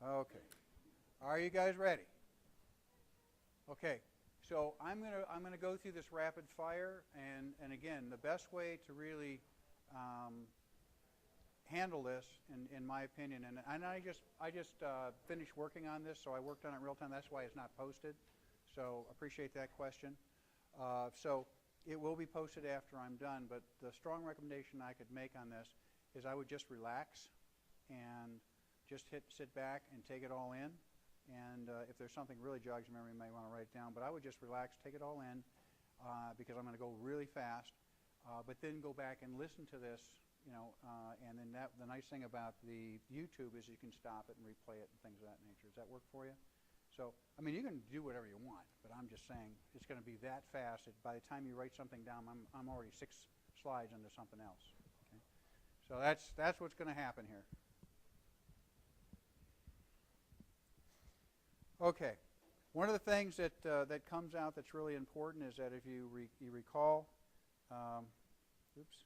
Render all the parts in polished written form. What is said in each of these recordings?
Okay. Are you guys ready? Okay. So I'm gonna go through this rapid fire, and again, the best way to really handle this, in my opinion, and I just finished working on this, so I worked on it real time. That's why it's not posted. So appreciate that question. So it will be posted after I'm done. But the strong recommendation I could make on this is I would just relax and just sit back and take it all in. And if there's something really jogs your memory, you may want to write it down. But I would just relax, take it all in, because I'm going to go really fast. But then go back and listen to this, and then the nice thing about the YouTube is you can stop it and replay it and things of that nature. Does that work for you? So, I mean, you can do whatever you want, but I'm just saying it's going to be that fast that by the time you write something down, I'm already 6 slides into something else. Okay? So that's what's going to happen here. Okay, one of the things that comes out that's really important is that if you recall, oops.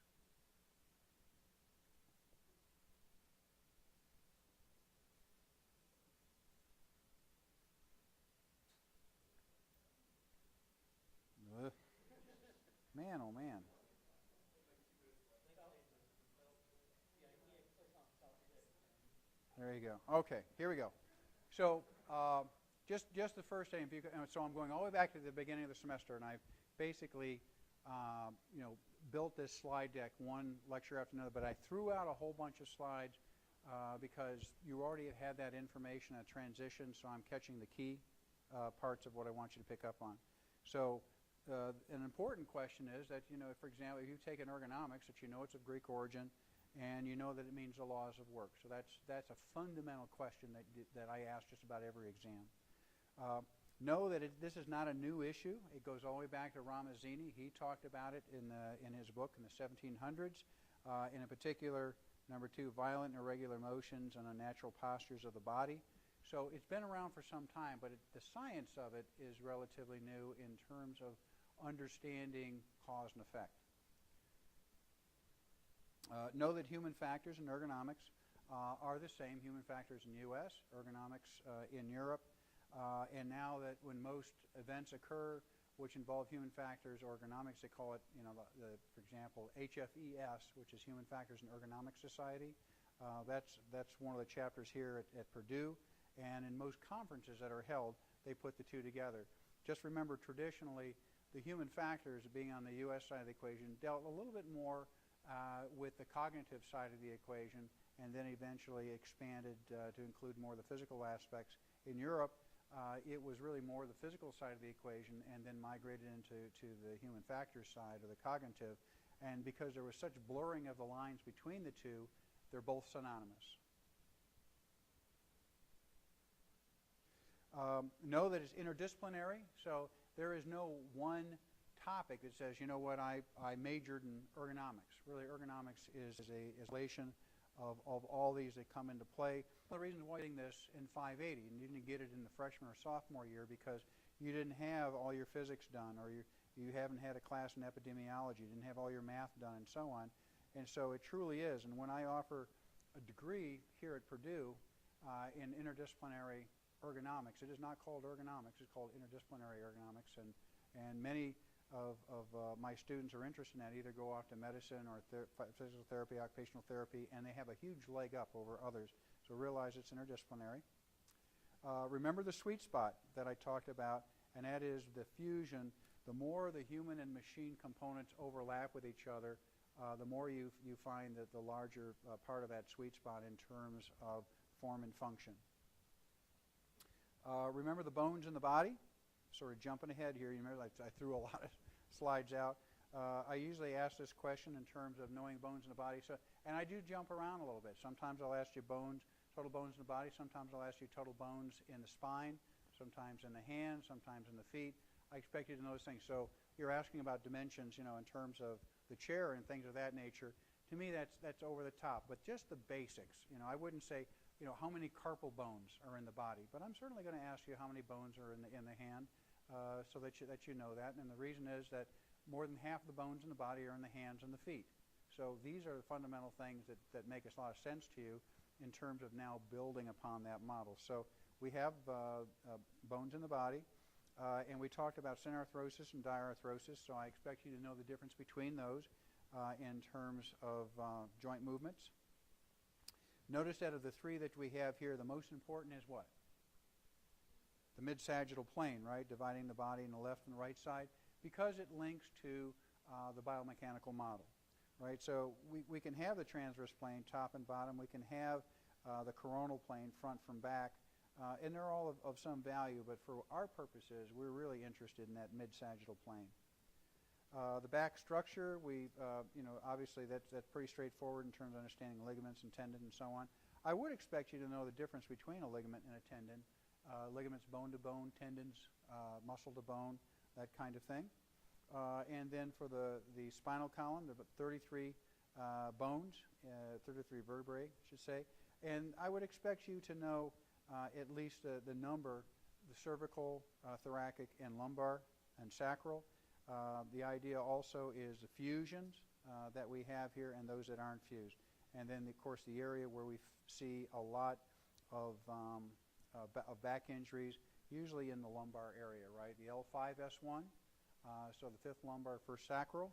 Man, oh man. There you go. Okay, here we go. So just the first day, so I'm going all the way back to the beginning of the semester, and I've basically built this slide deck one lecture after another, but I threw out a whole bunch of slides because you already had that information at transition, so I'm catching the key parts of what I want you to pick up on. So an important question is that, for example, if you've taken ergonomics, that you know it's of Greek origin, and you know that it means the laws of work. So that's a fundamental question that I ask just about every exam. Know that this is not a new issue. It goes all the way back to Ramazzini. He talked about it in his book in the 1700s. In particular, number 2, violent and irregular motions and unnatural postures of the body. So it's been around for some time, but the science of it is relatively new in terms of understanding cause and effect. Know that human factors and ergonomics are the same. Human factors in the U.S., ergonomics in Europe. And now that when most events occur which involve human factors or ergonomics, they call it, for example, HFES, which is Human Factors and Ergonomics Society. That's one of the chapters here at Purdue. And in most conferences that are held, they put the two together. Just remember, traditionally, the human factors, being on the U.S. side of the equation, dealt a little bit more with the cognitive side of the equation, and then eventually expanded to include more the physical aspects. In Europe, it was really more the physical side of the equation, and then migrated into the human factors side, or the cognitive. And because there was such blurring of the lines between the two, they're both synonymous. Know that it's interdisciplinary, so there is no one topic that says, you know what, I majored in ergonomics. Really, ergonomics is a relation of all these that come into play. One of the reasons why you're getting this in 580, and you didn't get it in the freshman or sophomore year because you didn't have all your physics done, or you haven't had a class in epidemiology, you didn't have all your math done, and so on. And so it truly is. And when I offer a degree here at Purdue in interdisciplinary ergonomics, it is not called ergonomics, it's called interdisciplinary ergonomics. And many of my students are interested in that, either go off to medicine or physical therapy, occupational therapy, and they have a huge leg up over others. So realize it's interdisciplinary. Remember the sweet spot that I talked about, and that is the fusion. The more the human and machine components overlap with each other, the more you find that the larger part of that sweet spot in terms of form and function. Remember the bones in the body? Sort of jumping ahead here. You remember I threw a lot of slides out. I usually ask this question in terms of knowing bones in the body. And I do jump around a little bit. Sometimes I'll ask you total bones in the body. Sometimes I'll ask you total bones in the spine. Sometimes in the hands. Sometimes in the feet. I expect you to know those things. So you're asking about dimensions, in terms of the chair and things of that nature. To me, that's over the top. But just the basics. I wouldn't say, how many carpal bones are in the body. But I'm certainly going to ask you how many bones are in the hand, so that you know that. And the reason is that more than half of the bones in the body are in the hands and the feet. So these are the fundamental things that make a lot of sense to you. in terms of now building upon that model. So we have bones in the body, and we talked about synarthrosis and diarthrosis, so I expect you to know the difference between those in terms of joint movements. Notice that of the three that we have here, the most important is what? The mid-sagittal plane, right? Dividing the body in the left and the right side, because it links to the biomechanical model, right? So we can have the transverse plane, top and bottom. We can have the coronal plane, front from back, and they're all of some value, but for our purposes, we're really interested in that mid-sagittal plane. The back structure, obviously that's pretty straightforward in terms of understanding ligaments and tendon and so on. I would expect you to know the difference between a ligament and a tendon. Ligaments bone to bone, tendons muscle to bone, that kind of thing. And then for the spinal column, there are 33 bones, 33 vertebrae, I should say. And I would expect you to know at least the number, the cervical, thoracic, and lumbar, and sacral. The idea also is the fusions that we have here and those that aren't fused. And then, of course, the area where we see a lot of back injuries, usually in the lumbar area, right? The L5-S1, so the fifth lumbar, first sacral,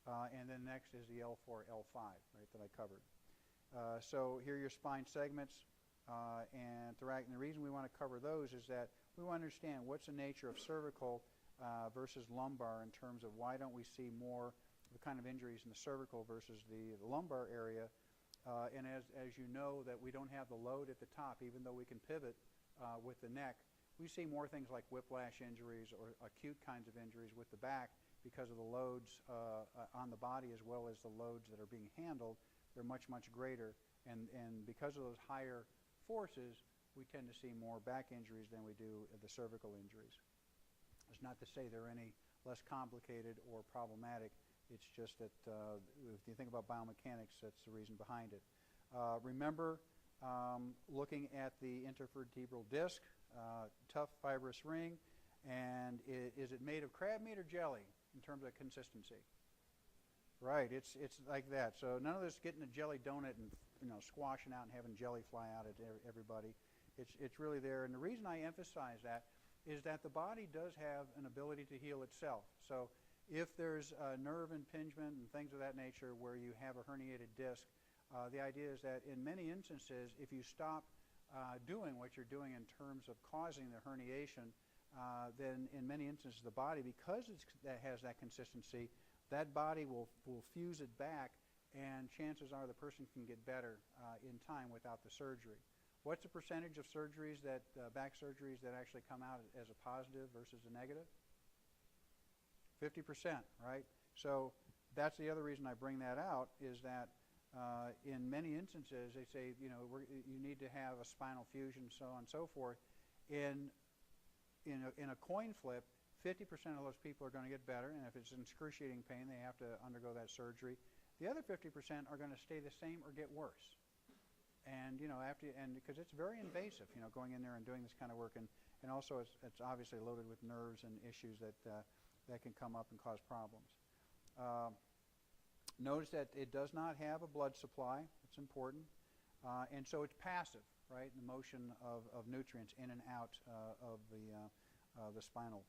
and then next is the L4-L5, right, that I covered. So here are your spine segments and thoracic. And the reason we want to cover those is that we want to understand what's the nature of cervical versus lumbar in terms of why don't we see more the kind of injuries in the cervical versus the lumbar area. And as you know, that we don't have the load at the top, even though we can pivot with the neck. We see more things like whiplash injuries or acute kinds of injuries with the back because of the loads on the body as well as the loads that are being handled. They're much, much greater. And because of those higher forces, we tend to see more back injuries than we do the cervical injuries. It's not to say they're any less complicated or problematic. It's just that if you think about biomechanics, that's the reason behind it. Remember looking at the intervertebral disc, tough fibrous ring, and is it made of crab meat or jelly in terms of consistency? Right, it's like that. So none of this getting a jelly donut and squashing out and having jelly fly out at everybody. It's really there, and the reason I emphasize that is that the body does have an ability to heal itself. So if there's nerve impingement and things of that nature where you have a herniated disc, the idea is that in many instances, if you stop doing what you're doing in terms of causing the herniation, then in many instances the body, because that has that consistency, that body will fuse it back, and chances are the person can get better in time without the surgery. What's the percentage of surgeries back surgeries that actually come out as a positive versus a negative? 50%, right? So that's the other reason I bring that out is that in many instances they say, you need to have a spinal fusion, so on and so forth. In a coin flip, 50% of those people are going to get better, and if it's excruciating pain, they have to undergo that surgery. The other 50% are going to stay the same or get worse. And because it's very invasive, going in there and doing this kind of work, and also it's obviously loaded with nerves and issues that can come up and cause problems. Notice that it does not have a blood supply. It's important, and so it's passive, right? The motion of nutrients in and out of the spinal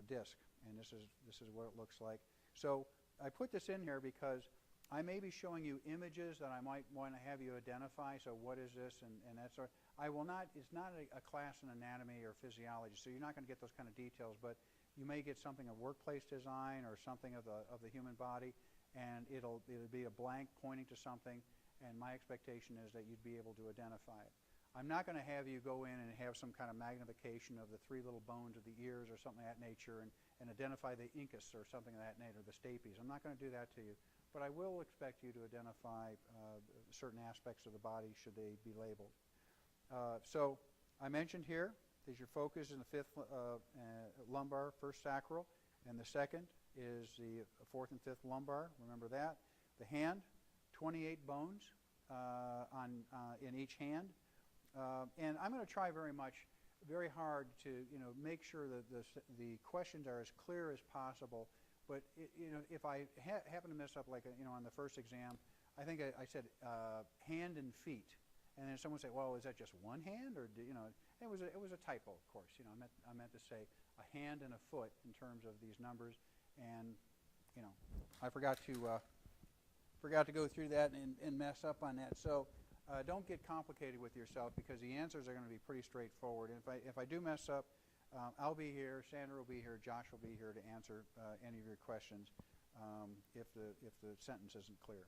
disc, and this is what it looks like. So I put this in here because I may be showing you images that I might want to have you identify. So what is this and that sort. I will not. It's not a class in anatomy or physiology, so you're not going to get those kind of details. But you may get something of workplace design or something of the human body, and it'll be a blank pointing to something. And my expectation is that you'd be able to identify it. I'm not going to have you go in and have some kind of magnification of the three little bones of the ears or something of that nature and identify the incus or something of that nature, the stapes. I'm not going to do that to you. But I will expect you to identify certain aspects of the body should they be labeled. So I mentioned here that your focus in the fifth lumbar, first sacral, and the second is the fourth and fifth lumbar. Remember that. The hand, 28 bones in each hand. And I'm going to try very hard to make sure that the questions are as clear as possible. But if I happen to mess up, like on the first exam, I think I said hand and feet, and then someone said, "Well, is that just one hand, or you know?" It was a typo, of course. You know, I meant to say a hand and a foot in terms of these numbers, and you know, I forgot to go through that and mess up on that. So don't get complicated with yourself, because the answers are going to be pretty straightforward. And if I do mess up, I'll be here, Sandra will be here, Josh will be here to answer any of your questions if the sentence isn't clear.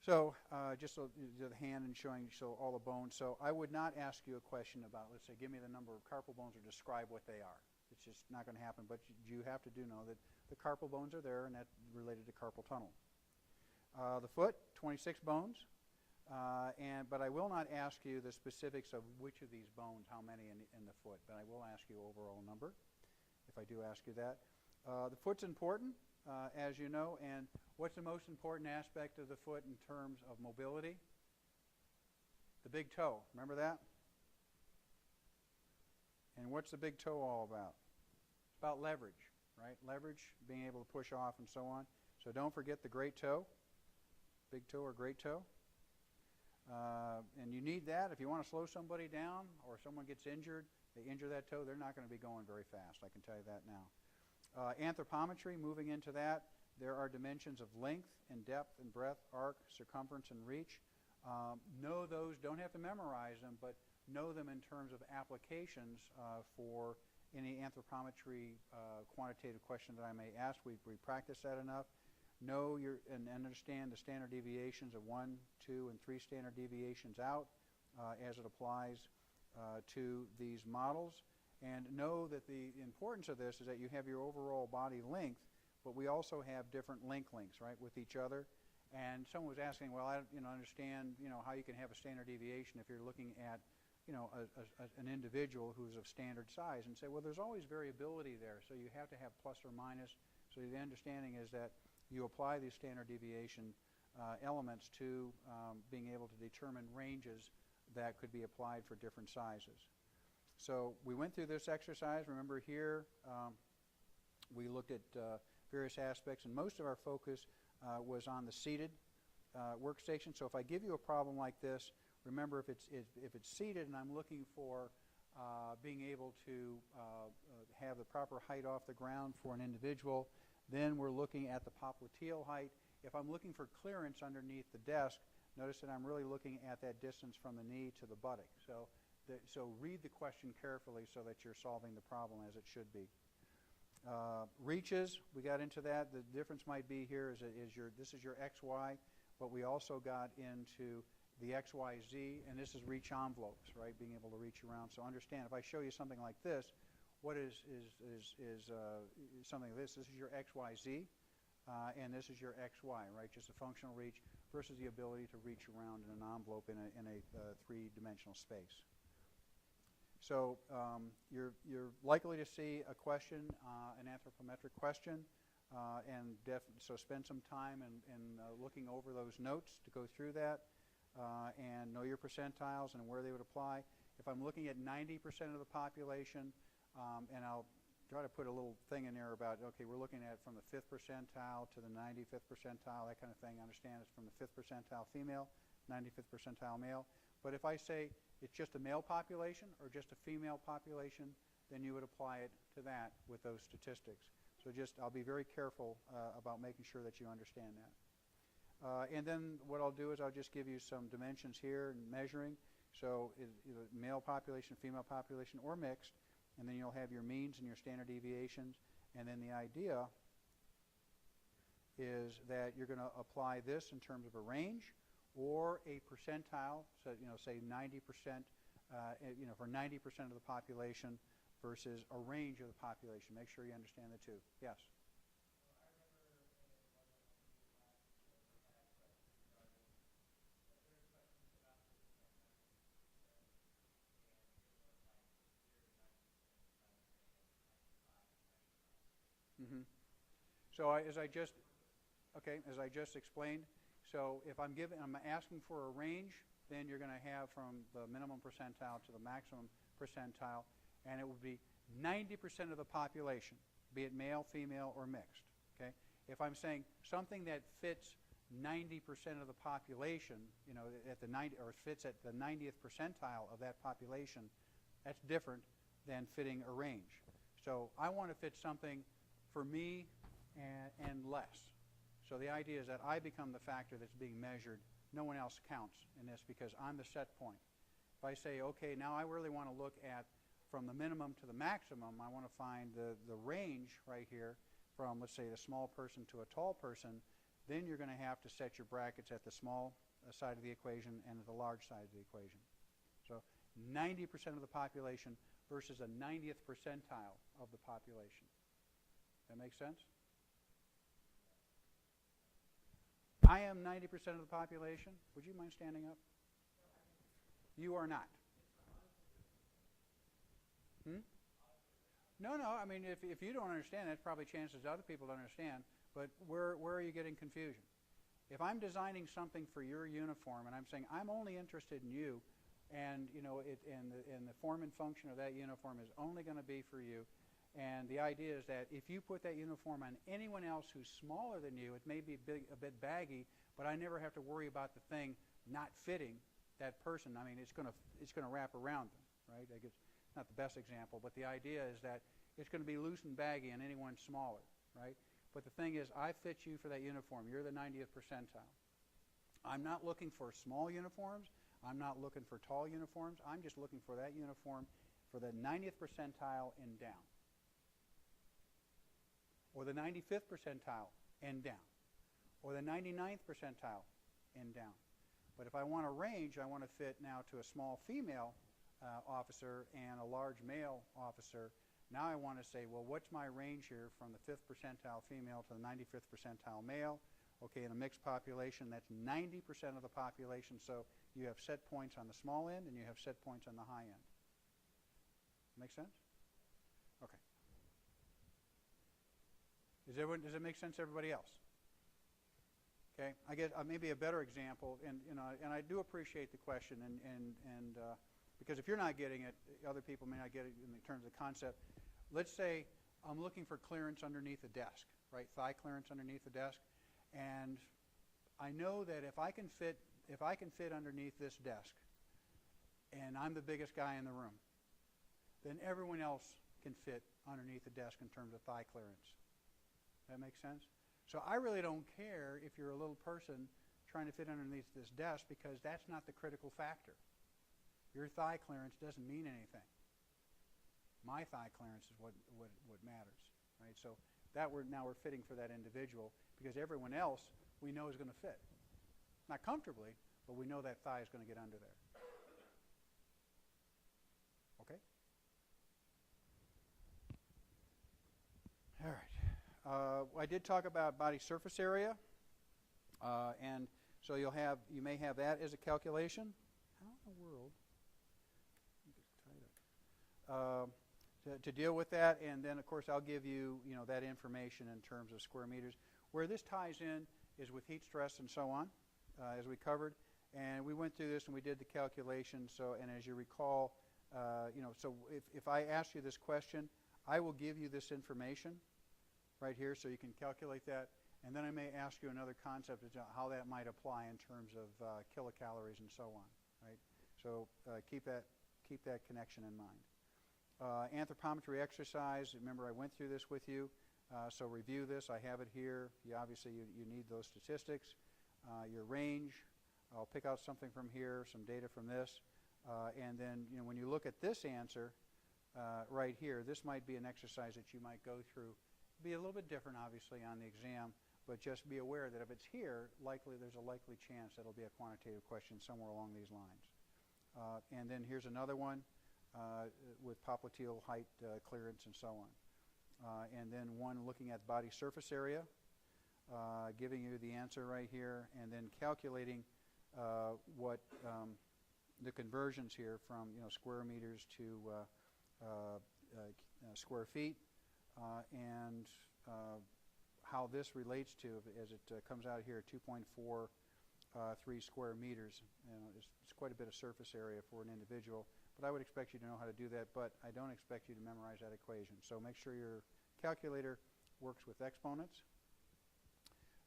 So just so the hand and showing all the bones. So I would not ask you a question about, let's say, give me the number of carpal bones or describe what they are. It's just not going to happen. But you have to know that the carpal bones are there, and that's related to carpal tunnel. The foot, 26 bones. But I will not ask you the specifics of which of these bones, how many in the foot. But I will ask you overall number, if I do ask you that. The foot's important, as you know. And what's the most important aspect of the foot in terms of mobility? The big toe. Remember that? And what's the big toe all about? It's about leverage, right? Leverage, being able to push off and so on. So don't forget the great toe, big toe or great toe. And you need that. If you want to slow somebody down or someone gets injured, they injure that toe, they're not going to be going very fast. I can tell you that now. Anthropometry, moving into that, there are dimensions of length and depth and breadth, arc, circumference, and reach. Know those. Don't have to memorize them, but know them in terms of applications for any anthropometry quantitative question that I may ask. We practice that enough. Know and understand the standard deviations of 1, 2, and 3 standard deviations out as it applies to these models. And know that the importance of this is that you have your overall body length, but we also have different lengths, right, with each other. And someone was asking, well, I don't understand, how you can have a standard deviation if you're looking at, an individual who's of standard size, and say, well, there's always variability there, so you have to have plus or minus. So the understanding is that you apply these standard deviation elements to being able to determine ranges that could be applied for different sizes. So we went through this exercise. Remember here, we looked at various aspects, and most of our focus was on the seated workstation. So if I give you a problem like this, remember if it's seated and I'm looking for being able to have the proper height off the ground for an individual, then we're looking at the popliteal height. If I'm looking for clearance underneath the desk, notice that I'm really looking at that distance from the knee to the buttock. So read the question carefully so that you're solving the problem as it should be. Reaches, we got into that. The difference might be here this is your XY, but we also got into the XYZ, and this is reach envelopes, right? Being able to reach around. So understand, if I show you something like this, what is something like this? This is your XYZ, and this is your XY, right? Just a functional reach versus the ability to reach around in an envelope in a three-dimensional space. So you're likely to see a question, an anthropometric question, so spend some time in looking over those notes to go through that and know your percentiles and where they would apply. If I'm looking at 90% of the population, and I'll try to put a little thing in there about, okay, we're looking at from the 5th percentile to the 95th percentile, that kind of thing. I understand it's from the 5th percentile female, 95th percentile male. But if I say it's just a male population or just a female population, then you would apply it to that with those statistics. So I'll be very careful about making sure that you understand that. And then what I'll do is I'll just give you some dimensions here and measuring. So either male population, female population, or mixed. And then you'll have your means and your standard deviations. And then the idea is that you're going to apply this in terms of a range or a percentile, so say 90%, for 90% of the population versus a range of the population. Make sure you understand the two. Yes? Mm-hmm. So as I just explained, so if I'm asking for a range, then you're going to have from the minimum percentile to the maximum percentile, and it would be 90% of the population, be it male, female, or mixed. Okay? If I'm saying something that fits 90% of the population, at the 90, or fits at the 90th percentile of that population, that's different than fitting a range. So I want to fit something for me and less. So the idea is that I become the factor that's being measured. No one else counts in this because I'm the set point. If I say, okay, now I really want to look at from the minimum to the maximum, I want to find the range right here from, let's say, the small person to a tall person, then you're going to have to set your brackets at the small side of the equation and at the large side of the equation. So 90% of the population versus a 90th percentile of the population. That make sense? I am 90% of the population. Would you mind standing up? You are not. No, I mean, if you don't understand, that's probably chances other people don't understand. But where are you getting confusion? If I'm designing something for your uniform and I'm saying I'm only interested in you, and and the form and function of that uniform is only going to be for you, and the idea is that if you put that uniform on anyone else who's smaller than you, it may be a bit baggy, but I never have to worry about the thing not fitting that person. I mean, it's going to wrap around them, right? I guess it's not the best example, but the idea is that it's going to be loose and baggy on anyone smaller, right? But the thing is, I fit you for that uniform. You're the 90th percentile. I'm not looking for small uniforms. I'm not looking for tall uniforms. I'm just looking for that uniform for the 90th percentile and down, or the 95th percentile and down, or the 99th percentile and down. But if I want a range, I want to fit now to a small female officer and a large male officer. Now I want to say, well, what's my range here from the 5th percentile female to the 95th percentile male? Okay, in a mixed population, that's 90% of the population. So you have set points on the small end and you have set points on the high end. Make sense? Okay. Does it make sense to everybody else? Okay, I guess maybe a better example, and I do appreciate the question, and because if you're not getting it, other people may not get it in terms of the concept. Let's say I'm looking for clearance underneath a desk, right? Thigh clearance underneath the desk, and I know that if I can fit underneath this desk, and I'm the biggest guy in the room, then everyone else can fit underneath the desk in terms of thigh clearance. That makes sense? So I really don't care if you're a little person trying to fit underneath this desk, because that's not the critical factor. Your thigh clearance doesn't mean anything. My thigh clearance is what matters, right? So now we're fitting for that individual, because everyone else we know is going to fit. Not comfortably, but we know that thigh is going to get under there. Okay? All right. I did talk about body surface area, and so you may have that as a calculation. How in the world? To deal with that, and then of course I'll give you that information in terms of square meters. Where this ties in is with heat stress and so on, as we covered, and we went through this and we did the calculation. So, and as you recall, so if I ask you this question, I will give you this information right here, so you can calculate that, and then I may ask you another concept of how that might apply in terms of kilocalories and so on, right? So keep that connection in mind. Anthropometry exercise, remember I went through this with you, so review this. I have it here. Obviously you need those statistics. Your range, I'll pick out something from here, some data from this, and then when you look at this answer right here, this might be an exercise that you might go through. Be a little bit different obviously on the exam, but just be aware that if it's here, there's a likely chance that it'll be a quantitative question somewhere along these lines. And then here's another one with popliteal height clearance and so on. And then one looking at body surface area, giving you the answer right here, and then calculating what the conversions here from square meters to square feet, and how this relates to, as it comes out here, 2.43 square meters. It's quite a bit of surface area for an individual, but I would expect you to know how to do that, but I don't expect you to memorize that equation. So make sure your calculator works with exponents.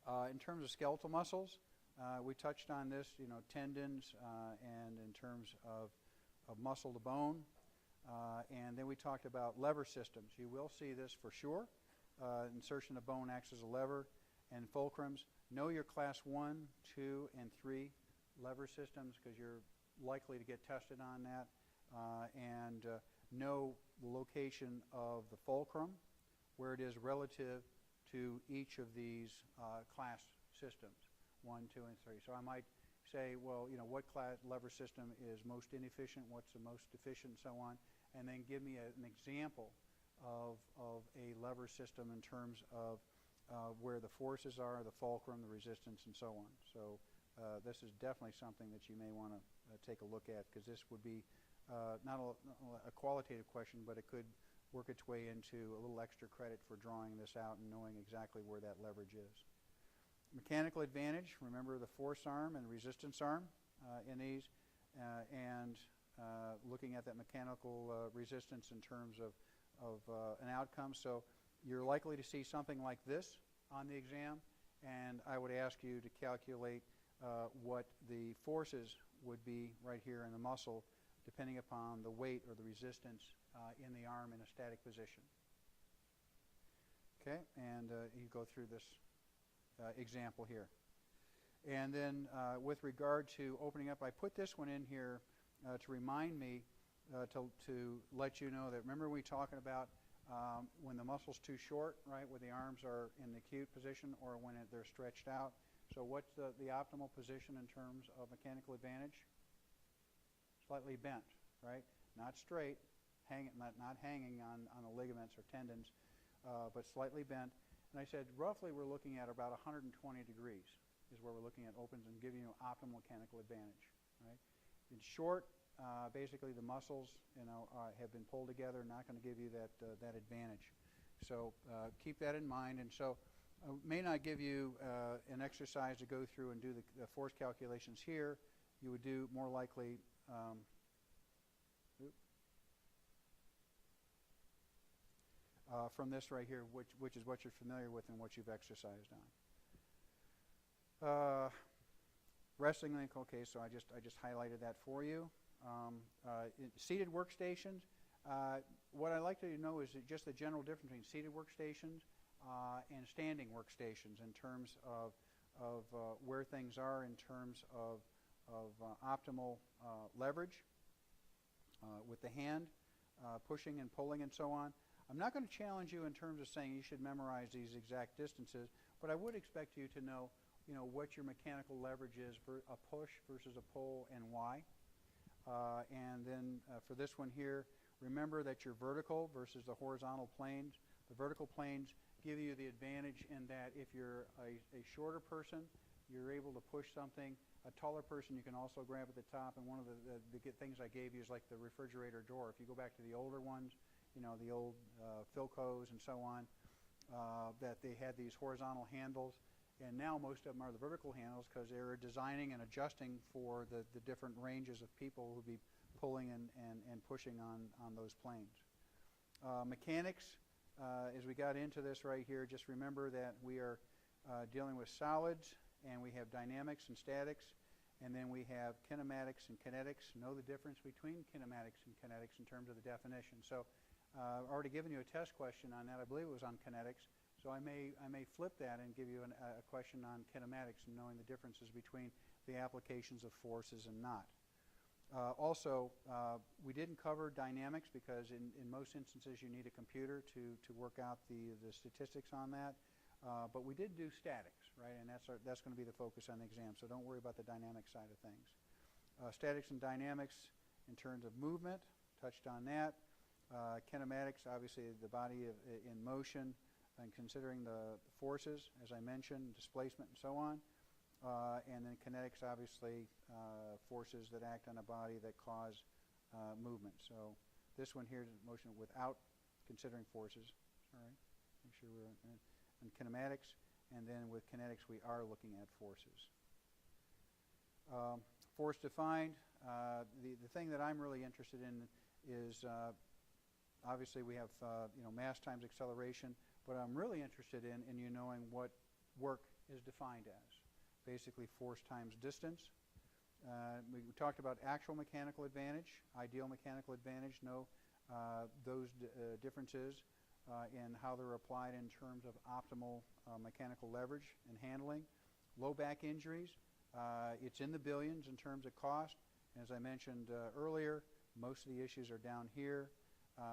In terms of skeletal muscles, we touched on this, tendons, and in terms of muscle to bone. And then we talked about lever systems. You will see this for sure. Insertion of bone acts as a lever. And fulcrums. Know your class 1, 2, and 3 lever systems because you're likely to get tested on that. And know the location of the fulcrum, where it is relative to each of these class systems, 1, 2, and 3. So I might say, well, what class lever system is most inefficient, what's the most efficient, and so on, and then give me an example of a lever system in terms of where the forces are, the fulcrum, the resistance, and so on. So this is definitely something that you may want to take a look at because this would be not a qualitative question, but it could work its way into a little extra credit for drawing this out and knowing exactly where that leverage is. Mechanical advantage, remember the force arm and resistance arm in these, and looking at that mechanical resistance in terms of an outcome. So you're likely to see something like this on the exam, and I would ask you to calculate what the forces would be right here in the muscle depending upon the weight or the resistance in the arm in a static position. Okay, and you go through this example here. And then with regard to opening up, I put this one in here to remind me to let you know that, remember we talking about when the muscle's too short, right, where the arms are in the acute position or when they're stretched out. So what's the optimal position in terms of mechanical advantage? Slightly bent, right? Not straight, not hanging on the ligaments or tendons, but slightly bent. And I said roughly we're looking at about 120 degrees is where we're looking at opens and giving you optimal mechanical advantage, right? In short, basically the muscles, have been pulled together, not going to give you that advantage. So keep that in mind. And so I may not give you an exercise to go through and do the force calculations here. You would do more likely from this right here, which is what you're familiar with and what you've exercised on. Wrestling link, okay, so I just highlighted that for you. Seated workstations, what I'd like to know is just the general difference between seated workstations and standing workstations in terms of where things are in terms of optimal leverage with the hand, pushing and pulling and so on. I'm not going to challenge you in terms of saying you should memorize these exact distances, but I would expect you to know, what your mechanical leverage is for a push versus a pull and why. And then for this one here, remember that your vertical versus the horizontal planes. The vertical planes give you the advantage in that if you're a shorter person, you're able to push something. A taller person, you can also grab at the top. And one of the things I gave you is like the refrigerator door. If you go back to the older ones, the old Philcos and so on, that they had these horizontal handles. And now most of them are the vertical handles because they're designing and adjusting for the different ranges of people who would be pulling and pushing on those planes. Mechanics, as we got into this right here, just remember that we are dealing with solids, and we have dynamics and statics, and then we have kinematics and kinetics. Know the difference between kinematics and kinetics in terms of the definition. So I've already given you a test question on that. I believe it was on kinetics. So I may flip that and give you a question on kinematics and knowing the differences between the applications of forces and not. Also, we didn't cover dynamics because in most instances you need a computer to work out the statistics on that. But we did do statics, right? And that's going to be the focus on the exam. So don't worry about the dynamic side of things. Statics and dynamics in terms of movement, touched on that. Kinematics, obviously the body in motion, and considering the forces, as I mentioned, displacement and so on. And then kinetics, obviously, forces that act on a body that cause movement. So this one here is motion without considering forces. Sorry, make sure we're in kinematics. And then with kinetics, we are looking at forces. Force defined, the thing that I'm really interested in is obviously we have mass times acceleration. But I'm really interested in you knowing what work is defined as. Basically force times distance. We talked about actual mechanical advantage, ideal mechanical advantage, those differences in how they're applied in terms of optimal mechanical leverage and handling. Low back injuries, it's in the billions in terms of cost. As I mentioned earlier, most of the issues are down here.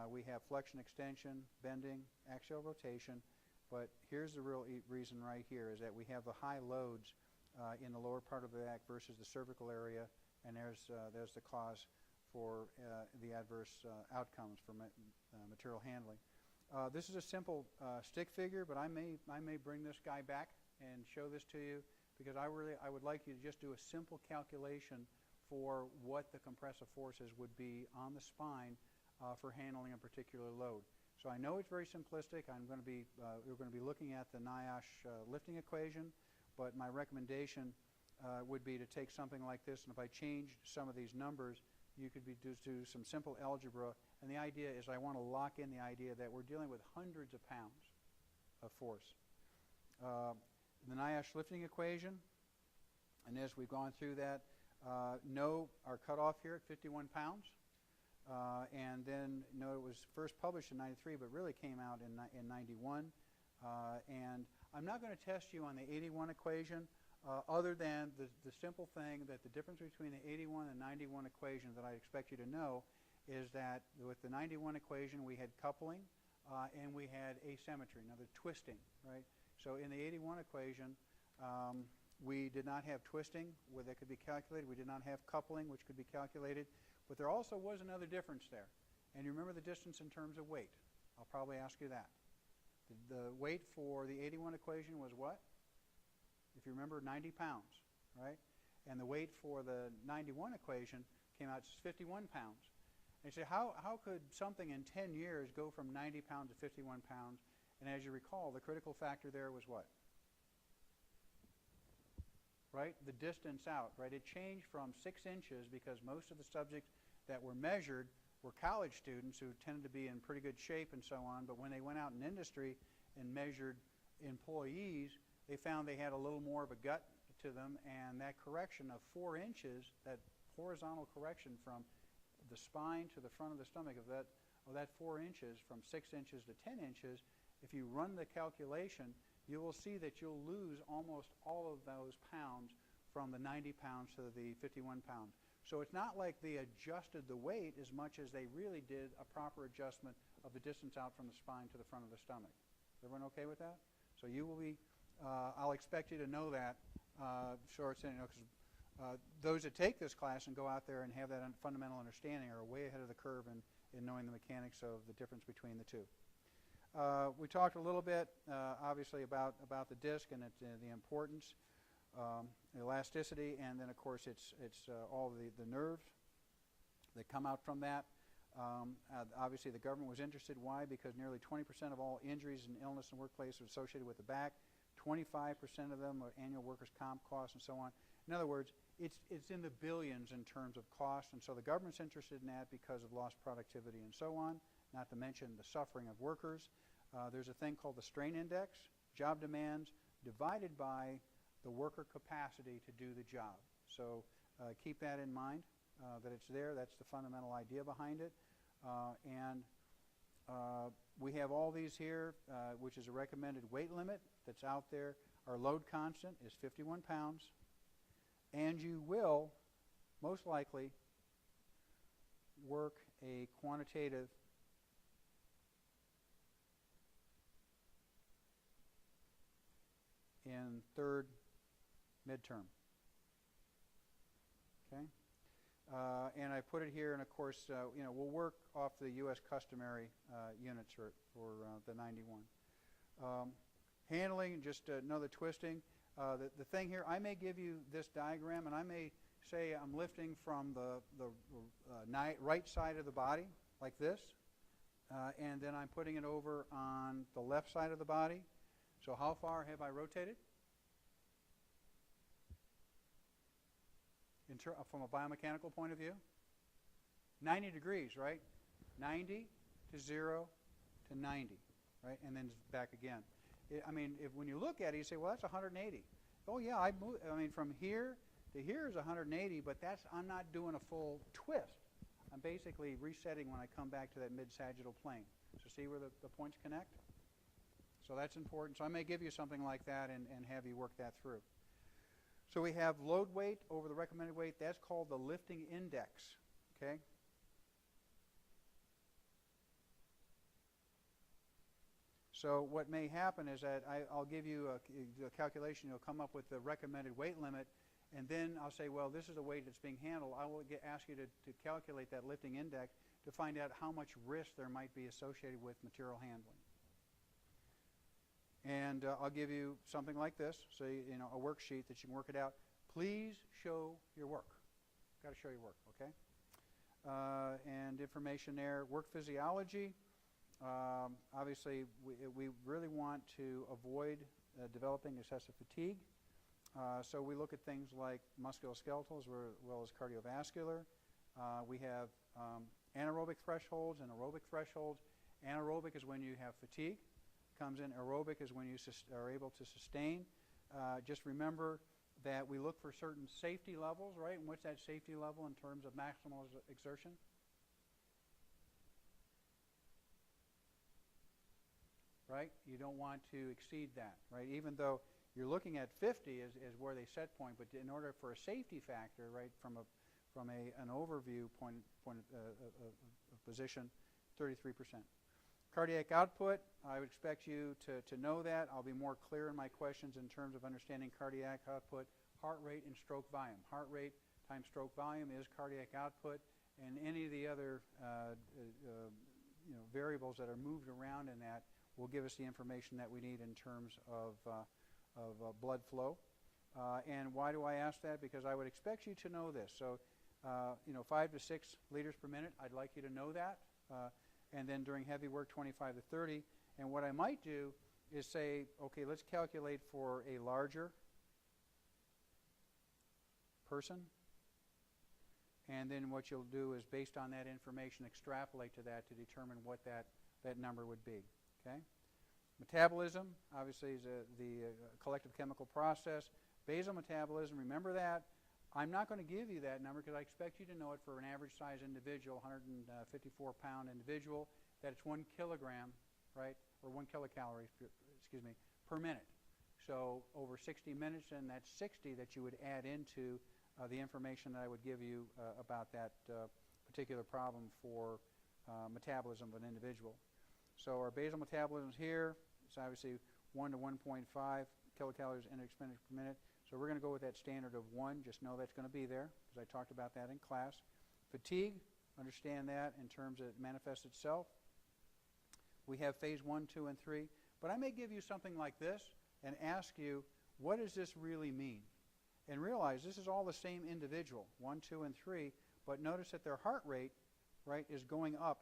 We have flexion, extension, bending, axial rotation, but here's the real reason right here is that we have the high loads in the lower part of the back versus the cervical area, and there's the cause for the adverse outcomes for material handling. This is a simple stick figure, but I may bring this guy back and show this to you because I would like you to just do a simple calculation for what the compressive forces would be on the spine for handling a particular load. So I know it's very simplistic. We're going to be looking at the NIOSH lifting equation, but my recommendation would be to take something like this, and if I change some of these numbers, you could do some simple algebra. And the idea is I want to lock in the idea that we're dealing with hundreds of pounds of force. The NIOSH lifting equation, and as we've gone through that, our cutoff here at 51 pounds. And then, it was first published in 93, but really came out in 91. And I'm not going to test you on the 81 equation, other than the simple thing that the difference between the 81 and 91 equation that I expect you to know is that with the 91 equation we had coupling and we had asymmetry, another twisting, right? So in the 81 equation, we did not have twisting where that could be calculated. We did not have coupling, which could be calculated. But there also was another difference there. And you remember the distance in terms of weight. I'll probably ask you that. The weight for the 81 equation was what? If you remember, 90 pounds, right? And the weight for the 91 equation came out as 51 pounds. And you say, how could something in 10 years go from 90 pounds to 51 pounds? And as you recall, the critical factor there was what? Right? The distance out, right? It changed from 6 inches because most of the subjects that were measured were college students who tended to be in pretty good shape and so on, but when they went out in industry and measured employees, they found they had a little more of a gut to them, and that correction of 4 inches, that horizontal correction from the spine to the front of the stomach of that 4 inches, from 6 inches to 10 inches, if you run the calculation, you will see that you'll lose almost all of those pounds from the 90 pounds to the 51 pounds. So it's not like they adjusted the weight as much as they really did a proper adjustment of the distance out from the spine to the front of the stomach. Is everyone okay with that? So you will be, I'll expect you to know that, those that take this class and go out there and have that fundamental understanding are way ahead of the curve in knowing the mechanics of the difference between the two. We talked a little bit, obviously, about the disc and the importance, elasticity, and then, of course, it's all the nerves that come out from that. Obviously, the government was interested. Why? Because nearly 20% of all injuries and illness in the workplace are associated with the back. 25% of them are annual workers' comp costs and so on. In other words, it's in the billions in terms of cost, and so the government's interested in that because of lost productivity and so on, not to mention the suffering of workers. There's a thing called the strain index, job demands divided by the worker capacity to do the job. So keep that in mind, that it's there. That's the fundamental idea behind it. We have all these here, which is a recommended weight limit that's out there. Our load constant is 51 pounds. And you will, most likely, work a quantitative in third midterm. Okay? And I put it here, and of course, we'll work off the U.S. customary units for the 91. Handling, just another twisting. The thing here, I may give you this diagram, and I may say I'm lifting from the right side of the body, like this, and then I'm putting it over on the left side of the body. So how far have I rotated? From a biomechanical point of view? 90 degrees, right? 90 to 0 to 90, right? And then back again. I mean, when you look at it, you say, well, that's 180. Oh, yeah, I mean, from here to here is 180, but I'm not doing a full twist. I'm basically resetting when I come back to that mid-sagittal plane. So see where the points connect? So that's important. So I may give you something like that and have you work that through. So we have load weight over the recommended weight. That's called the lifting index. Okay? So what may happen is that I'll give you a calculation. You'll come up with the recommended weight limit, and then I'll say, well, this is the weight that's being handled. I will ask you to calculate that lifting index to find out how much risk there might be associated with material handling. And I'll give you something like this, so a worksheet that you can work it out. Please show your work. Got to show your work, okay? And information there. Work physiology. Obviously, we really want to avoid developing excessive fatigue. So we look at things like musculoskeletal as well as cardiovascular. We have anaerobic thresholds and aerobic thresholds. Anaerobic is when you have fatigue. Comes in. Aerobic is when you are able to sustain. Just remember that we look for certain safety levels, right? And what's that safety level in terms of maximal exertion? Right? You don't want to exceed that, right? Even though you're looking at 50 is where they set point, but in order for a safety factor, right, from an overview point of position, 33%. Cardiac output, I would expect you to know that. I'll be more clear in my questions in terms of understanding cardiac output, heart rate, and stroke volume. Heart rate times stroke volume is cardiac output, and any of the other variables that are moved around in that will give us the information that we need in terms of blood flow. And why do I ask that? Because I would expect you to know this. So, 5 to 6 liters per minute, I'd like you to know that. And then during heavy work, 25 to 30. And what I might do is say, okay, let's calculate for a larger person. And then what you'll do is, based on that information, extrapolate to that to determine what that number would be. Okay? Metabolism, obviously, is the collective chemical process. Basal metabolism, remember that. I'm not going to give you that number because I expect you to know it for an average size individual, 154-pound individual, that it's 1 kilogram, right, or 1 kilocalorie, excuse me, per minute. So over 60 minutes, and that's 60 that you would add into the information that I would give you about that particular problem for metabolism of an individual. So our basal metabolism is here. It's obviously 1 to 1.5 kilocalories energy expenditure per minute. So we're going to go with that standard of 1. Just know that's going to be there because I talked about that in class. Fatigue, understand that in terms of it manifests itself. We have phase 1, 2, and 3. But I may give you something like this and ask you, what does this really mean? And realize this is all the same individual, 1, 2, and 3, but notice that their heart rate, right, is going up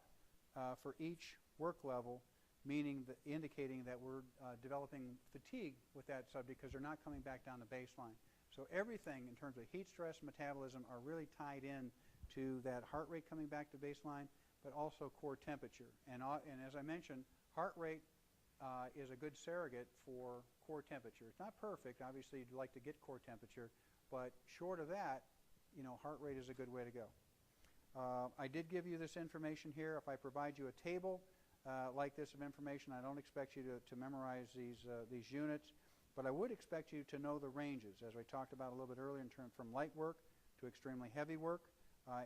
for each work level, meaning indicating that we're developing fatigue with that subject because they're not coming back down to baseline. So everything in terms of heat stress, metabolism are really tied in to that heart rate coming back to baseline, but also core temperature. And as I mentioned, heart rate is a good surrogate for core temperature. It's not perfect. Obviously, you'd like to get core temperature, but short of that, heart rate is a good way to go. I did give you this information here. If I provide you a table like this of information, I don't expect you to memorize these units, but I would expect you to know the ranges, as I talked about a little bit earlier, in terms from light work to extremely heavy work,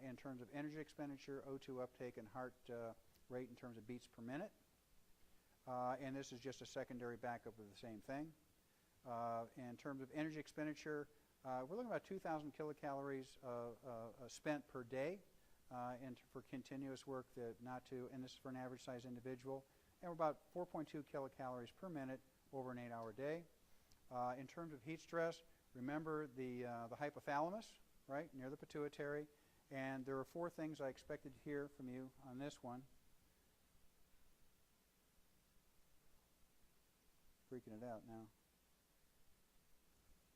in terms of energy expenditure, O2 uptake, and heart rate in terms of beats per minute. And this is just a secondary backup of the same thing. In terms of energy expenditure, we're looking at about 2,000 kilocalories spent per day and for continuous work, and this is for an average size individual, and we're about 4.2 kilocalories per minute over an 8-hour day. In terms of heat stress, remember the hypothalamus, right, near the pituitary, and there are 4 things I expected to hear from you on this one. Freaking it out now.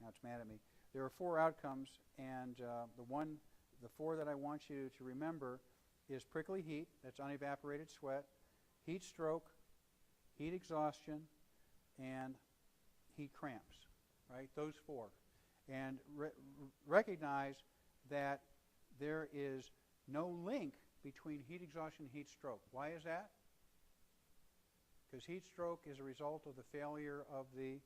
Now it's mad at me. There are 4 outcomes, and the 4 that I want you to remember is prickly heat, that's unevaporated sweat, heat stroke, heat exhaustion, and heat cramps, right? Those four. And recognize that there is no link between heat exhaustion and heat stroke. Why is that? Because heat stroke is a result of the failure of the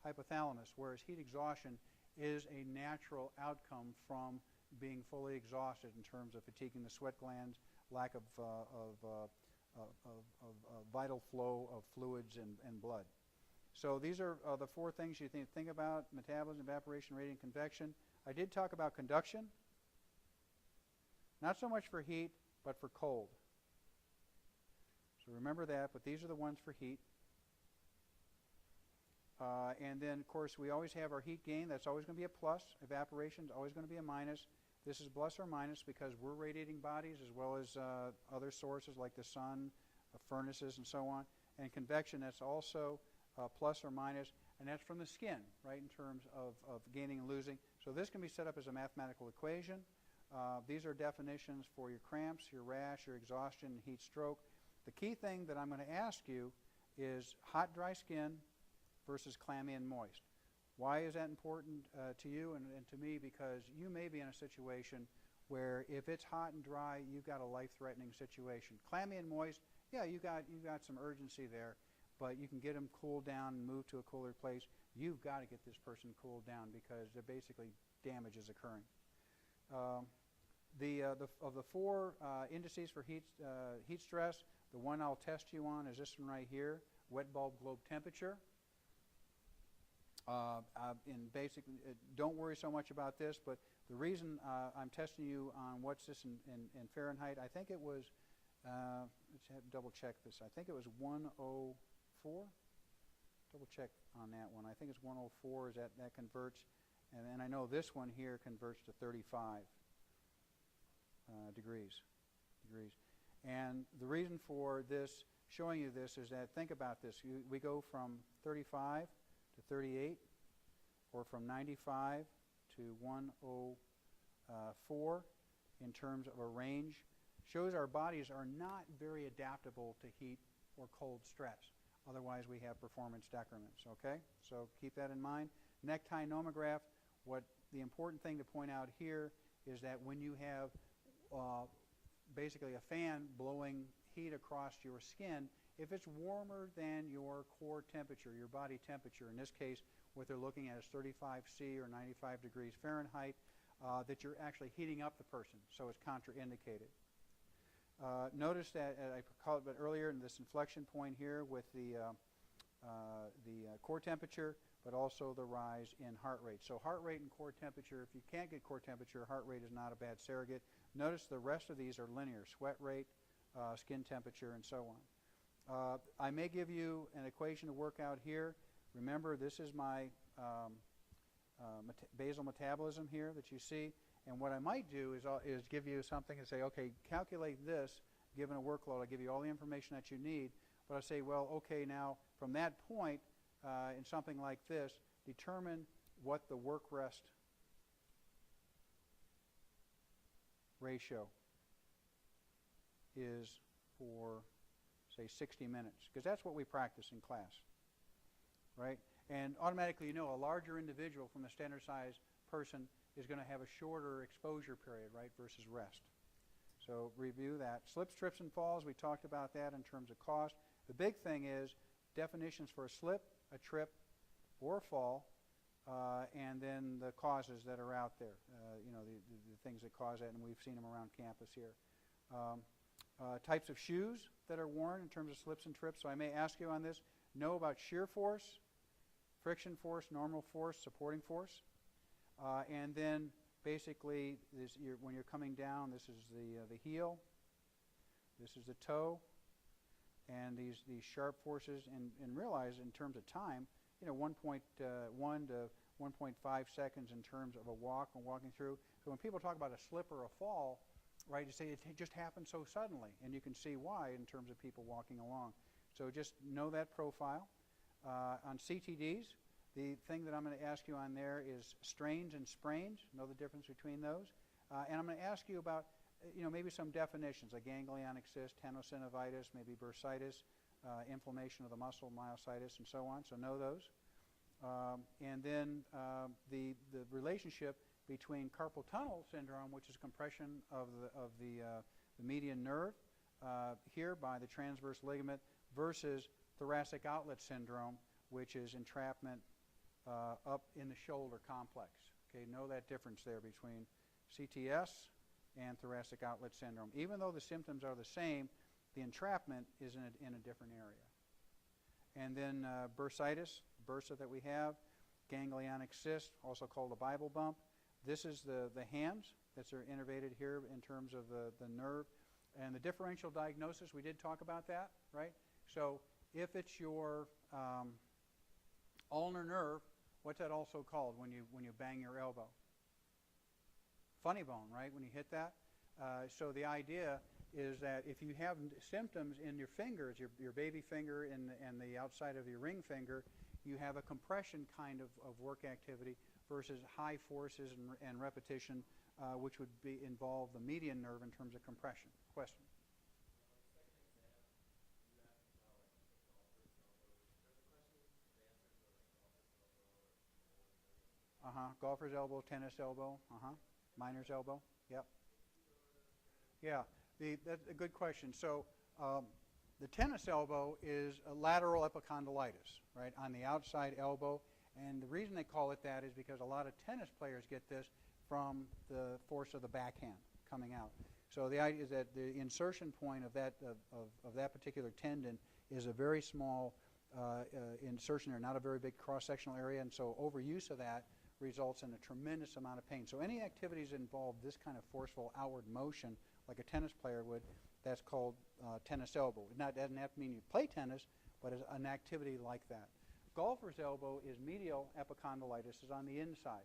hypothalamus, whereas heat exhaustion is a natural outcome from being fully exhausted in terms of fatiguing the sweat glands, lack of vital flow of fluids and blood. So these are the four things you think about: metabolism, evaporation, radiant convection. I did talk about conduction. Not so much for heat, but for cold. So remember that, but these are the ones for heat. And then, of course, we always have our heat gain. That's always going to be a plus. Evaporation is always going to be a minus. This is plus or minus because we're radiating bodies as well as other sources like the sun, furnaces, and so on. And convection, that's also plus or minus, and that's from the skin, right, in terms of gaining and losing. So this can be set up as a mathematical equation. These are definitions for your cramps, your rash, your exhaustion, and heat stroke. The key thing that I'm going to ask you is hot, dry skin versus clammy and moist. Why is that important to you and to me? Because you may be in a situation where if it's hot and dry, you've got a life-threatening situation. Clammy and moist, yeah, you've got some urgency there, but you can get them cooled down and moved to a cooler place. You've got to get this person cooled down because basically damage is occurring. Of the four indices for heat stress, the one I'll test you on is this one right here, wet bulb globe temperature. Don't worry so much about this, but the reason I'm testing you on what's this in Fahrenheit, I think it was, let's double check this, I think it was 104. Double check on that one. I think it's 104 is that converts, and then I know this one here converts to 35 degrees. And the reason for this, showing you this, is that think about this. We go from 35 to 38, or from 95 to 104 in terms of a range. Shows our bodies are not very adaptable to heat or cold stress. Otherwise, we have performance decrements, okay? So keep that in mind. Necktie nomograph, the important thing to point out here is that when you have basically a fan blowing heat across your skin, if it's warmer than your core temperature, your body temperature, in this case, what they're looking at is 35 C or 95 degrees Fahrenheit, that you're actually heating up the person, so it's contraindicated. Notice that I called it earlier in this inflection point here with the core temperature, but also the rise in heart rate. So heart rate and core temperature, if you can't get core temperature, heart rate is not a bad surrogate. Notice the rest of these are linear: sweat rate, skin temperature, and so on. I may give you an equation to work out here. Remember, this is my basal metabolism here that you see. And what I might do is give you something and say, okay, calculate this given a workload. I'll give you all the information that you need. But I say, well, okay, now from that point, in something like this, determine what the work-rest ratio is for, say, 60 minutes. Because that's what we practice in class, right? And automatically, you know, a larger individual from a standard size person is going to have a shorter exposure period, right, versus rest. So review that. Slips, trips, and falls, we talked about that in terms of cost. The big thing is definitions for a slip, a trip, or a fall, and then the causes that are out there, you know, the things that cause that, and we've seen them around campus here. Types of shoes that are worn in terms of slips and trips. So I may ask you on this, know about shear force, friction force, normal force, supporting force. And then basically, when you're coming down, this is the heel, this is the toe, and these sharp forces. And realize in terms of time, you know, 1.1 to 1.5 seconds in terms of a walk and walking through. So when people talk about a slip or a fall, right, you say it just happened so suddenly, and you can see why in terms of people walking along. So just know that profile. On CTDs, the thing that I'm going to ask you on there is strains and sprains. Know the difference between those. And I'm going to ask you about, you know, maybe some definitions, like ganglionic cyst, tenosynovitis, maybe bursitis, inflammation of the muscle, myositis, and so on. So know those. And then the relationship between carpal tunnel syndrome, which is compression of the median nerve here by the transverse ligament, versus thoracic outlet syndrome, which is entrapment up in the shoulder complex. Okay, know that difference there between CTS and thoracic outlet syndrome. Even though the symptoms are the same, the entrapment is in a different area. And then bursitis, bursa that we have, ganglionic cyst, also called a Bible bump. This is the hams that are innervated here in terms of the nerve. And the differential diagnosis, we did talk about that, right? So if it's your ulnar nerve, what's that also called when you bang your elbow? Funny bone, right, when you hit that? So the idea is that if you have symptoms in your fingers, your baby finger and the outside of your ring finger, you have a compression kind of work activity versus high forces and repetition, which would involve the median nerve in terms of compression. Question? Golfer's elbow, tennis elbow, miner's elbow, yep. Yeah, that's a good question. So the tennis elbow is a lateral epicondylitis, right, on the outside elbow. And the reason they call it that is because a lot of tennis players get this from the force of the backhand coming out. So the idea is that the insertion point of that particular tendon is a very small insertion there, not a very big cross-sectional area, and so overuse of that results in a tremendous amount of pain. So any activities that involve this kind of forceful outward motion, like a tennis player would, that's called tennis elbow. It doesn't have to mean you play tennis, but it's an activity like that. Golfer's elbow is medial epicondylitis, is on the inside,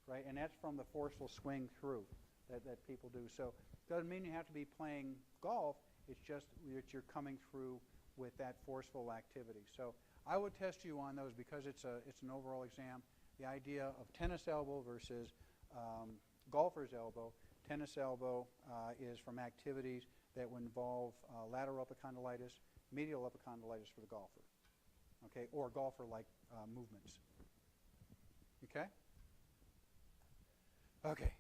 right? And that's from the forceful swing through that people do. So it doesn't mean you have to be playing golf. It's just that you're coming through with that forceful activity. So I would test you on those because it's an overall exam. The idea of tennis elbow versus golfer's elbow. Tennis elbow is from activities that would involve lateral epicondylitis, medial epicondylitis for the golfer, okay, or golfer-like movements. Okay? Okay.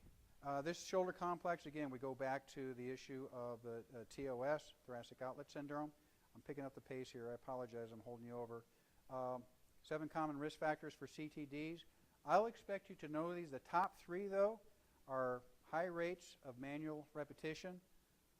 This shoulder complex, again, we go back to the issue of the TOS, thoracic outlet syndrome. I'm picking up the pace here. I apologize. I'm holding you over. 7 common risk factors for CTDs. I'll expect you to know these. The top 3, though, are high rates of manual repetition,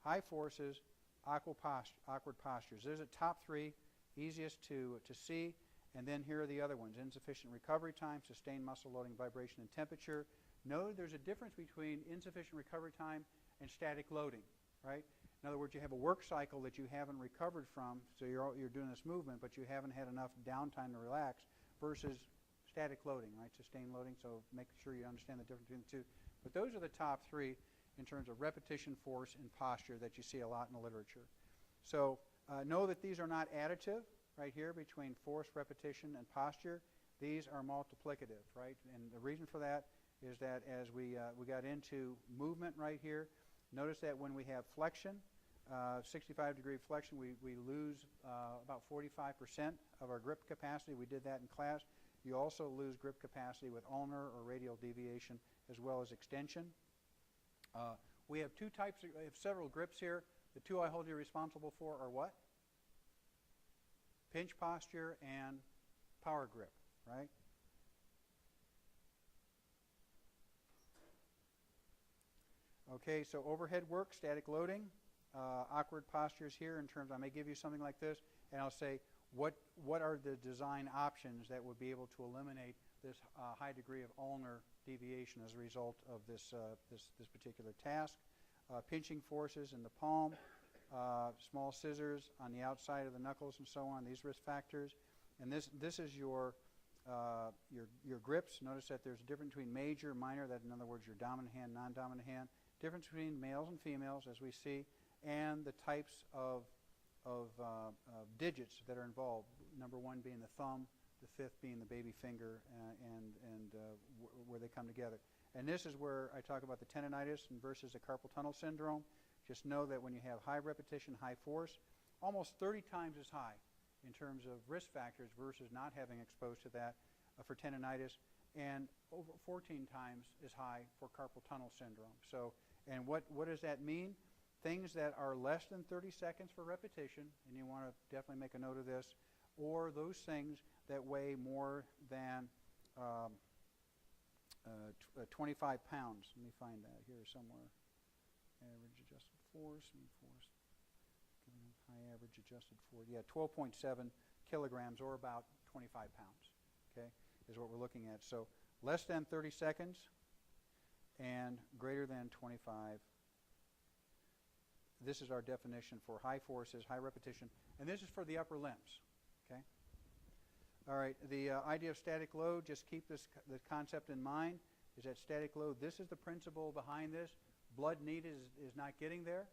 high forces, awkward postures. There's a top 3, easiest to see. And then here are the other ones. Insufficient recovery time, sustained muscle loading, vibration, and temperature. Note there's a difference between insufficient recovery time and static loading, right? In other words, you have a work cycle that you haven't recovered from, so you're doing this movement, but you haven't had enough downtime to relax, versus static loading, right? Sustained loading, so make sure you understand the difference between the two. But those are the top 3 in terms of repetition, force, and posture that you see a lot in the literature. So know that these are not additive, right here, between force, repetition, and posture. These are multiplicative, right? And the reason for that is that as we got into movement right here, notice that when we have flexion, 65-degree flexion, we lose about 45% of our grip capacity. We did that in class. You also lose grip capacity with ulnar or radial deviation as well as extension. We have 2 types, we have several grips here. The 2 I hold you responsible for are what? Pinch posture and power grip, right? Okay, so overhead work, static loading, awkward postures here in terms, I may give you something like this, and I'll say, what are the design options that would be able to eliminate this high degree of ulnar deviation as a result of this particular task? Pinching forces in the palm, small scissors on the outside of the knuckles and so on, these risk factors. And this is your grips. Notice that there's a difference between major and minor, that in other words your dominant hand, non-dominant hand. Difference between males and females, as we see, and the types of digits that are involved. Number 1 being the thumb, the 5th being the baby finger, and where they come together. And this is where I talk about the tendonitis versus the carpal tunnel syndrome. Just know that when you have high repetition, high force, almost 30 times as high in terms of risk factors versus not having exposed to that for tendinitis, and over 14 times as high for carpal tunnel syndrome. So, and what does that mean? Things that are less than 30 seconds for repetition, and you want to definitely make a note of this, or those things that weigh more than 25 pounds. Let me find that here somewhere. Average adjusted force, high average adjusted force. Yeah, 12.7 kilograms or about 25 pounds, okay, is what we're looking at. So less than 30 seconds and greater than 25. This is our definition for high forces, high repetition, and this is for the upper limbs, okay? All right, the idea of static load, just keep this concept in mind, is that static load, this is the principle behind this. Blood needed is not getting there.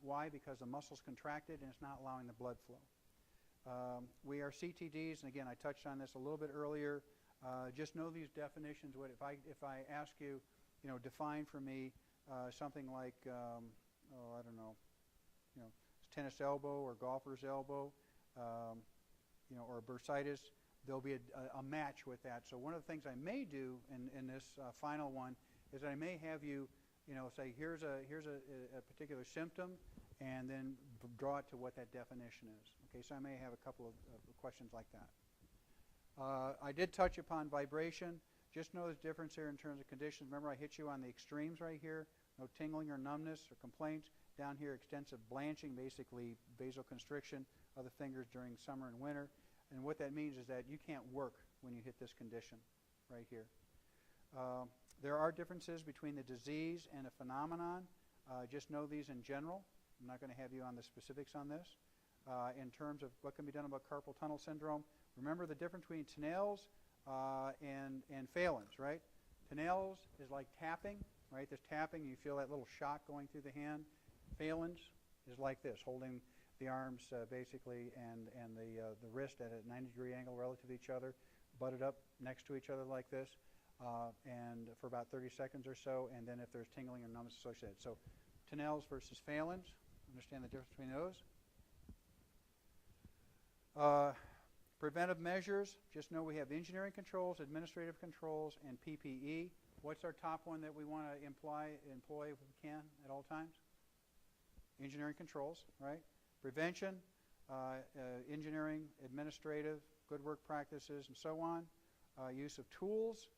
Why? Because the muscle's contracted and it's not allowing the blood flow. We are CTDs, and again, I touched on this a little bit earlier. Just know these definitions. What if I ask you, define for me something like, I don't know, tennis elbow or golfer's elbow, or bursitis, there'll be a match with that. So one of the things I may do in this final one is I may have you, say here's a particular symptom, and then draw it to what that definition is. Okay, so I may have a couple of questions like that. I did touch upon vibration. Just know there's difference here in terms of conditions. Remember, I hit you on the extremes right here. No tingling or numbness or complaints. Down here, extensive blanching, basically vasoconstriction of the fingers during summer and winter. And what that means is that you can't work when you hit this condition right here. There are differences between the disease and a phenomenon. Just know these in general. I'm not going to have you on the specifics on this. In terms of what can be done about carpal tunnel syndrome, remember the difference between Tinel's and Phelan's, right? Tinel's is like tapping, right? This tapping, you feel that little shock going through the hand. Phelan's is like this, holding the arms basically and the wrist at a 90-degree angle relative to each other, butted up next to each other like this, and for about 30 seconds or so, and then if there's tingling or numbness associated. So Tinel's versus Phelan's, understand the difference between those. Preventive measures, just know we have engineering controls, administrative controls, and PPE. What's our top one that we want to employ if we can at all times? Engineering controls, right? Prevention, engineering, administrative, good work practices, and so on. Use of tools,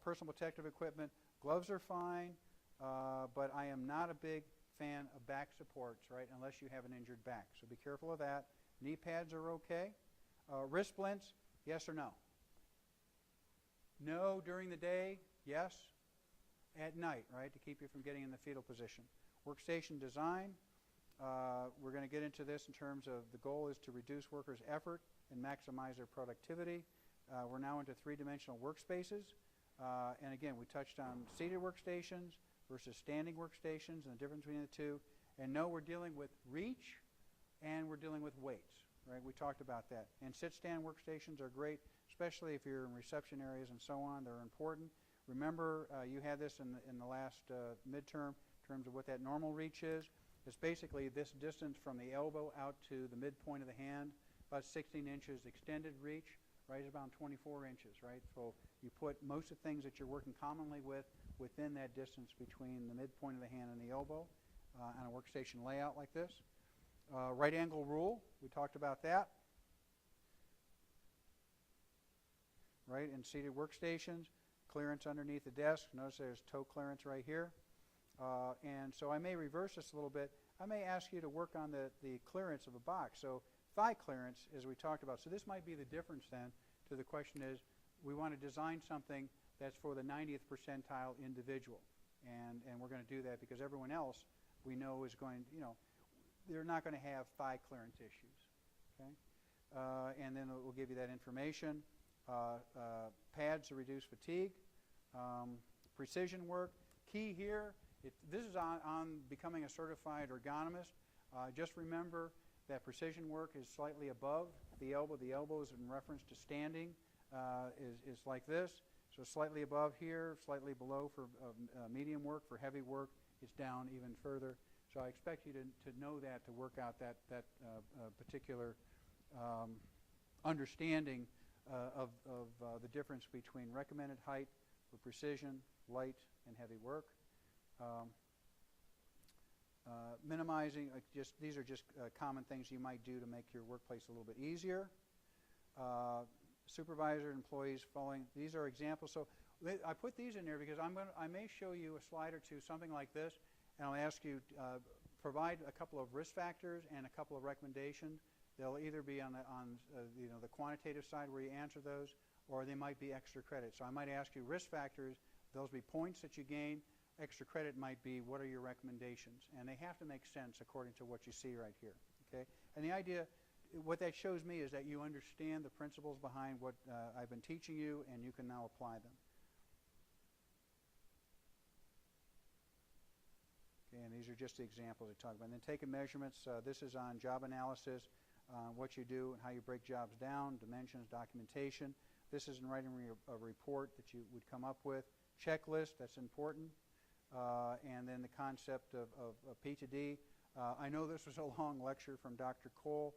personal protective equipment. Gloves are fine, but I am not a big fan of back supports, right, unless you have an injured back. So be careful of that. Knee pads are okay. Wrist splints, yes or no? No during the day, yes. At night, right, to keep you from getting in the fetal position. Workstation design, we're going to get into this in terms of the goal is to reduce workers' effort and maximize their productivity. We're now into three-dimensional workspaces. And again, we touched on seated workstations versus standing workstations and the difference between the two. And no, we're dealing with reach and we're dealing with weights, right? We talked about that. And sit-stand workstations are great, especially if you're in reception areas and so on. They're important. Remember, you had this in the last midterm in terms of what that normal reach is. It's basically this distance from the elbow out to the midpoint of the hand, about 16 inches extended reach, right? It's about 24 inches, right? So you put most of the things that you're working commonly with within that distance between the midpoint of the hand and the elbow on a workstation layout like this. Right angle rule, we talked about that. Right, in seated workstations, clearance underneath the desk. Notice there's toe clearance right here. And so I may reverse this a little bit. I may ask you to work on the clearance of a box. So thigh clearance, as we talked about. So this might be the difference then to the question is, we want to design something that's for the 90th percentile individual. And we're going to do that because everyone else we know is going, they're not going to have thigh clearance issues. Okay? And then we'll give you that information. Pads to reduce fatigue. Precision work. Key here, this is on becoming a certified ergonomist. Just remember that precision work is slightly above the elbow. The elbow is in reference to standing is like this. So slightly above here, slightly below for medium work. For heavy work, it's down even further. So I expect you to know that, to work out that particular understanding of the difference between recommended height for precision, light, and heavy work. Minimizing, these are just common things you might do to make your workplace a little bit easier. Supervisor, employees following, these are examples. So I put these in there because I may show you a slide or two, something like this, and I'll ask you provide a couple of risk factors and a couple of recommendations. They'll either be on the quantitative side where you answer those, or they might be extra credit. So I might ask you risk factors. Those will be points that you gain. Extra credit might be what are your recommendations, and they have to make sense according to what you see right here. Okay, and the idea, what that shows me is that you understand the principles behind what I've been teaching you, and you can now apply them. Okay, and these are just the examples I talked about. And then taking measurements. This is on job analysis, what you do and how you break jobs down, dimensions, documentation. This is in writing a report that you would come up with. Checklist, that's important. And then the concept of P to D. I know this was a long lecture from Dr. Cole.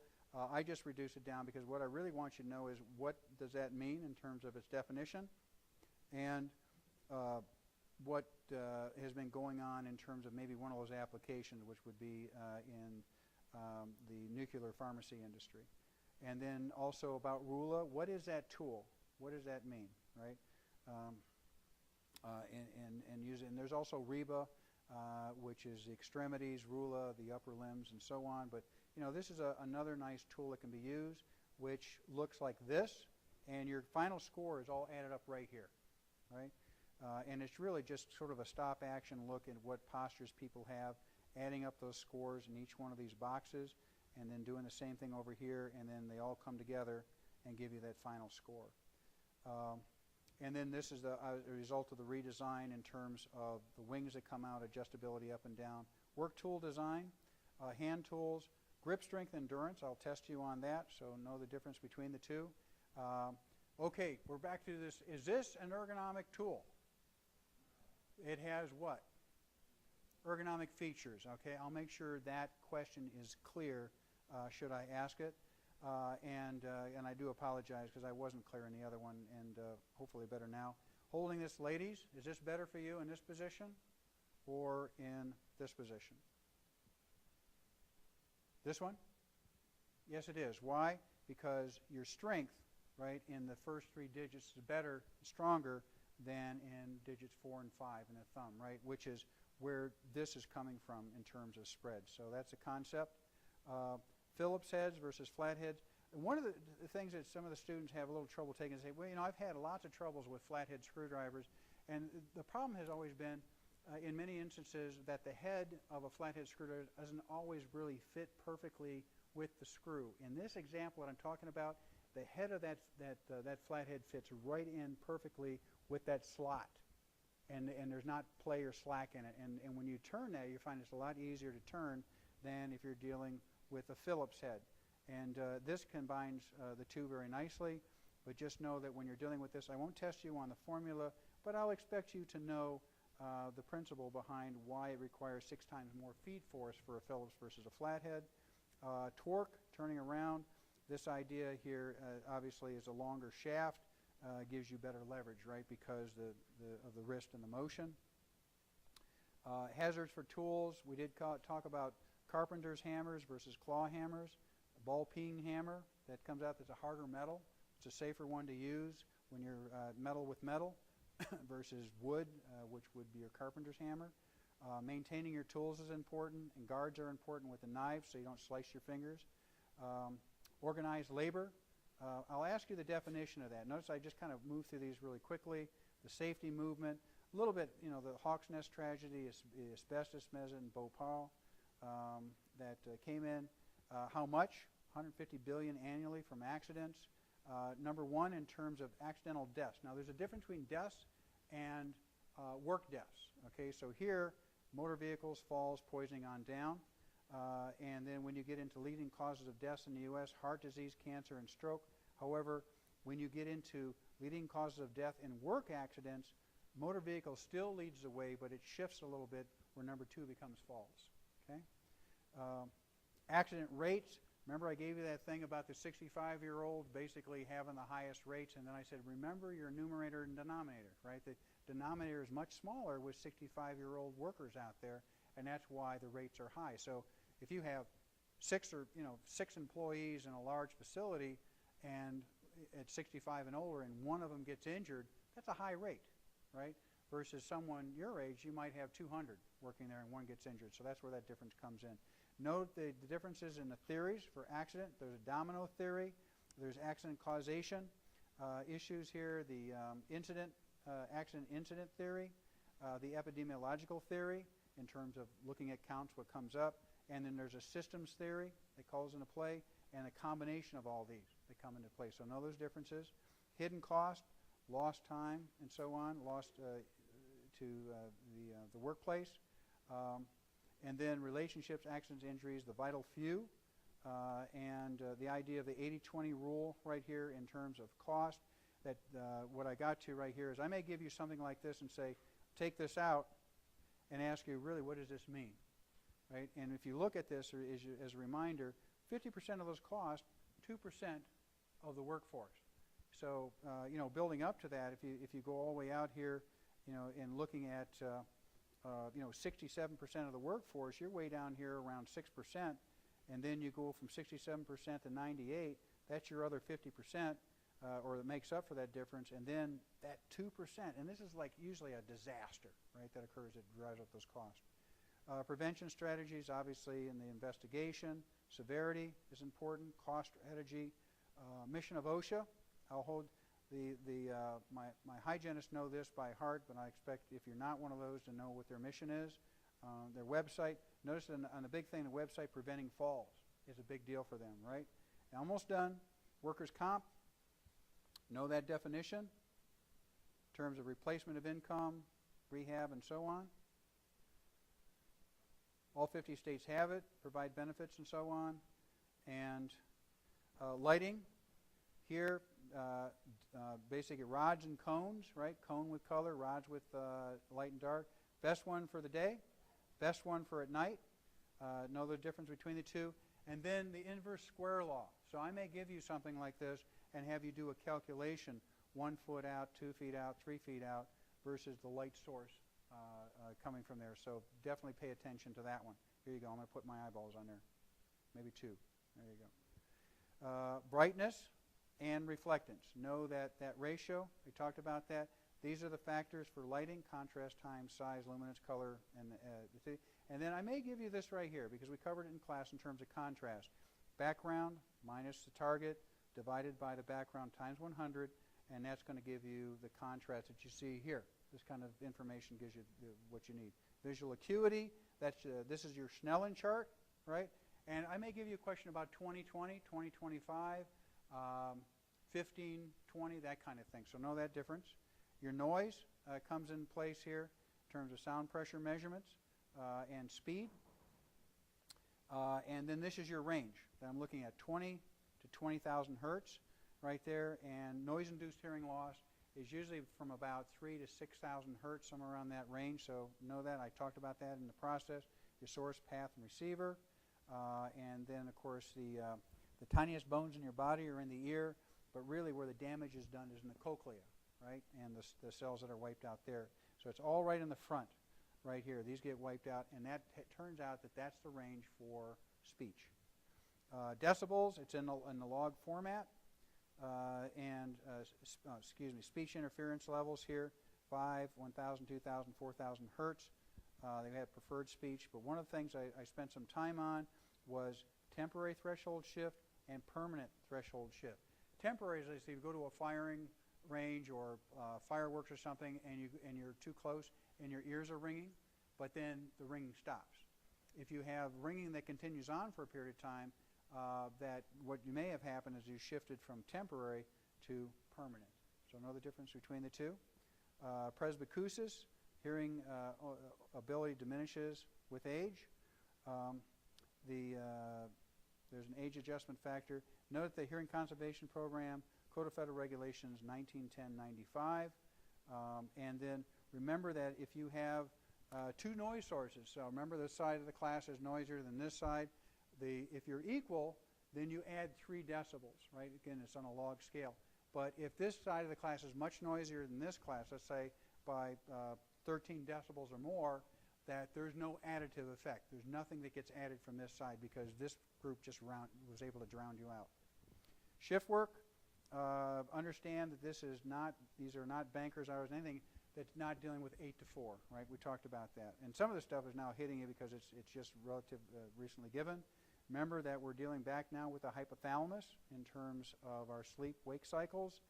I just reduced it down because what I really want you to know is what does that mean in terms of its definition, and what has been going on in terms of maybe one of those applications, which would be in the nuclear pharmacy industry. And then also about RULA, what is that tool? What does that mean, right? And there's also REBA, which is the extremities, RULA, the upper limbs, and so on. But this is another nice tool that can be used, which looks like this, and your final score is all added up right here, right? And it's really just sort of a stop-action look at what postures people have, adding up those scores in each one of these boxes, and then doing the same thing over here, and then they all come together and give you that final score. And then this is a result of the redesign in terms of the wings that come out, adjustability up and down. Work tool design, hand tools, grip strength, endurance. I'll test you on that, so know the difference between the two. Okay, we're back to this. Is this an ergonomic tool? It has what? Ergonomic features. Okay, I'll make sure that question is clear should I ask it. And I do apologize because I wasn't clear in the other one, and hopefully better now. Holding this, ladies, is this better for you in this position or in this position? This one? Yes, it is. Why? Because your strength, right, in the first three digits is better, stronger than in digits 4 and 5 in the thumb, right, which is where this is coming from in terms of spread. So that's a concept. Phillips heads versus flat heads. And one of the things that some of the students have a little trouble taking is say, well, I've had lots of troubles with flathead screwdrivers, and the problem has always been, in many instances, that the head of a flathead screwdriver doesn't always really fit perfectly with the screw. In this example that I'm talking about, the head of that flathead fits right in perfectly with that slot, and there's not play or slack in it. And when you turn that, you find it's a lot easier to turn than if you're dealing with a Phillips head. And this combines the two very nicely, but just know that when you're dealing with this, I won't test you on the formula, but I'll expect you to know the principle behind why it requires 6 times more feed force for a Phillips versus a flathead. Torque, turning around, this idea here obviously is a longer shaft, gives you better leverage, right, because of the wrist and the motion. Hazards for tools, we did talk about carpenter's hammers versus claw hammers. A ball-peen hammer, that comes out that's a harder metal. It's a safer one to use when you're metal with metal versus wood, which would be your carpenter's hammer. Maintaining your tools is important, and guards are important with the knives so you don't slice your fingers. Organized labor. I'll ask you the definition of that. Notice I just kind of moved through these really quickly. The safety movement, a little bit, the Hawks Nest tragedy, asbestos, mezzanine, and Bhopal. That came in. How much? 150 billion annually from accidents. Number one in terms of accidental deaths. Now there's a difference between deaths and work deaths. Okay, so here, motor vehicles, falls, poisoning on down. And then when you get into leading causes of deaths in the U.S., heart disease, cancer, and stroke. However, when you get into leading causes of death in work accidents, motor vehicle still leads the way, but it shifts a little bit where number 2 becomes falls. Okay? Accident rates, Remember I gave you that thing about the 65-year-old basically having the highest rates, and then I said, remember your numerator and denominator, right? The denominator is much smaller with 65-year-old workers out there, and that's why the rates are high. So if you have six employees in a large facility, and at 65 and older, and one of them gets injured, that's a high rate, right? Versus someone your age, you might have 200 working there and one gets injured. So that's where that difference comes in. Note the differences in the theories for accident. There's a domino theory. There's accident causation issues here. The accident incident theory, the epidemiological theory in terms of looking at counts, what comes up. And then there's a systems theory that calls into play, and a combination of all these that come into play. So know those differences. Hidden cost, lost time, and so on, lost to the workplace. And then relationships, accidents, injuries, the vital few, and the idea of the 80-20 rule right here in terms of cost. That what I got to right here is I may give you something like this and say, take this out and ask you, really, what does this mean? Right? And if you look at this as a reminder, 50% of those costs, 2% of the workforce. So, building up to that, if you go all the way out here, and looking at, 67% of the workforce, you're way down here around 6%, and then you go from 67% to 98, that's your other 50%, or that makes up for that difference, and then that 2%, and this is like usually a disaster, right, that occurs that drives up those costs. Prevention strategies, obviously, in the investigation. Severity is important. Cost strategy. Mission of OSHA. I'll hold my hygienists know this by heart, but I expect if you're not one of those to know what their mission is. Their website. Notice on the big thing, the website preventing falls is a big deal for them, right? Now, almost done. Workers' comp. Know that definition in terms of replacement of income, rehab, and so on. All 50 states have it, provide benefits and so on. And lighting, here, basically rods and cones, right? Cone with color, rods with light and dark. Best one for the day, best one for at night. Know the difference between the two. And then the inverse square law. So I may give you something like this and have you do a calculation, 1 foot out, 2 feet out, 3 feet out, versus the light source coming from there. So definitely pay attention to that one. Here you go. I'm going to put my eyeballs on there. Maybe 2. There you go. Brightness and reflectance. Know that ratio. We talked about that. These are the factors for lighting: contrast, time, size, luminance, color, and then I may give you this right here because we covered it in class in terms of contrast. Background minus the target divided by the background times 100, and that's going to give you the contrast that you see here. This kind of information gives you what you need. Visual acuity, this is your Snellen chart, right? And I may give you a question about 20/20, 20/25, 15/20, that kind of thing. So know that difference. Your noise comes in place here in terms of sound pressure measurements and speed. And then this is your range that I'm looking at, 20 to 20,000 hertz right there. And noise-induced hearing loss is usually from about 3 to 6,000 hertz, somewhere around that range. So know that. I talked about that in the process. Your source, path, and receiver. And then, of course, the tiniest bones in your body are in the ear, but really where the damage is done is in the cochlea, right, and the cells that are wiped out there. So it's all right in the front, right here. These get wiped out, and that turns out that that's the range for speech. Decibels, it's in the log format. Speech interference levels here, 5, 1,000, 2,000, 4,000 hertz. They have preferred speech, but one of the things I spent some time on was temporary threshold shift and permanent threshold shift. Temporary is if you go to a firing range or fireworks or something and you're too close and your ears are ringing, but then the ringing stops. If you have ringing that continues on for a period of time, that what you may have happened is you shifted from temporary to permanent. So know the difference between the two. Presbycusis, hearing ability diminishes with age. There's an age adjustment factor. Note the Hearing Conservation Program, Code of Federal Regulations 1910-95. And then remember that if you have two noise sources, so remember this side of the class is noisier than this side. If you're equal, then you add 3 decibels, right? Again, it's on a log scale. But if this side of the class is much noisier than this class, let's say by 13 decibels or more, that there's no additive effect. There's nothing that gets added from this side because this group just was able to drown you out. Shift work, understand that these are not banker's hours, anything that's not dealing with 8 to 4, right? We talked about that. And some of the stuff is now hitting you because it's just recently given. Remember that we're dealing back now with the hypothalamus in terms of our sleep-wake cycles.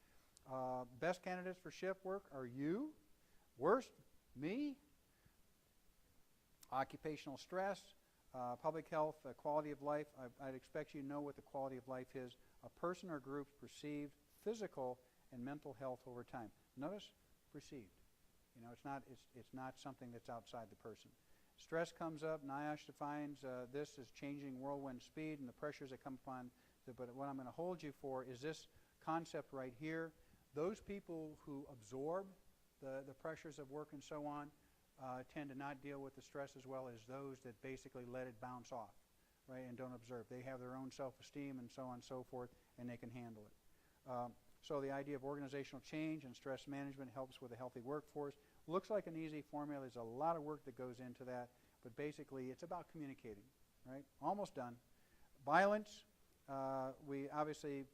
Best candidates for shift work are you. Worst, me. Occupational stress, public health, quality of life. I'd expect you to know what the quality of life is. A person or group's perceived physical and mental health over time. Notice perceived. You know, it's not something that's outside the person. Stress comes up. NIOSH defines this as changing whirlwind speed and the pressures that come upon. But what I'm going to hold you for is this concept right here. Those people who absorb the pressures of work and so on tend to not deal with the stress as well as those that basically let it bounce off, right, and don't observe. They have their own self-esteem and so on and so forth, and they can handle it. So the idea of organizational change and stress management helps with a healthy workforce. Looks like an easy formula. There's a lot of work that goes into that, but basically it's about communicating, right? Almost done. Violence, we obviously,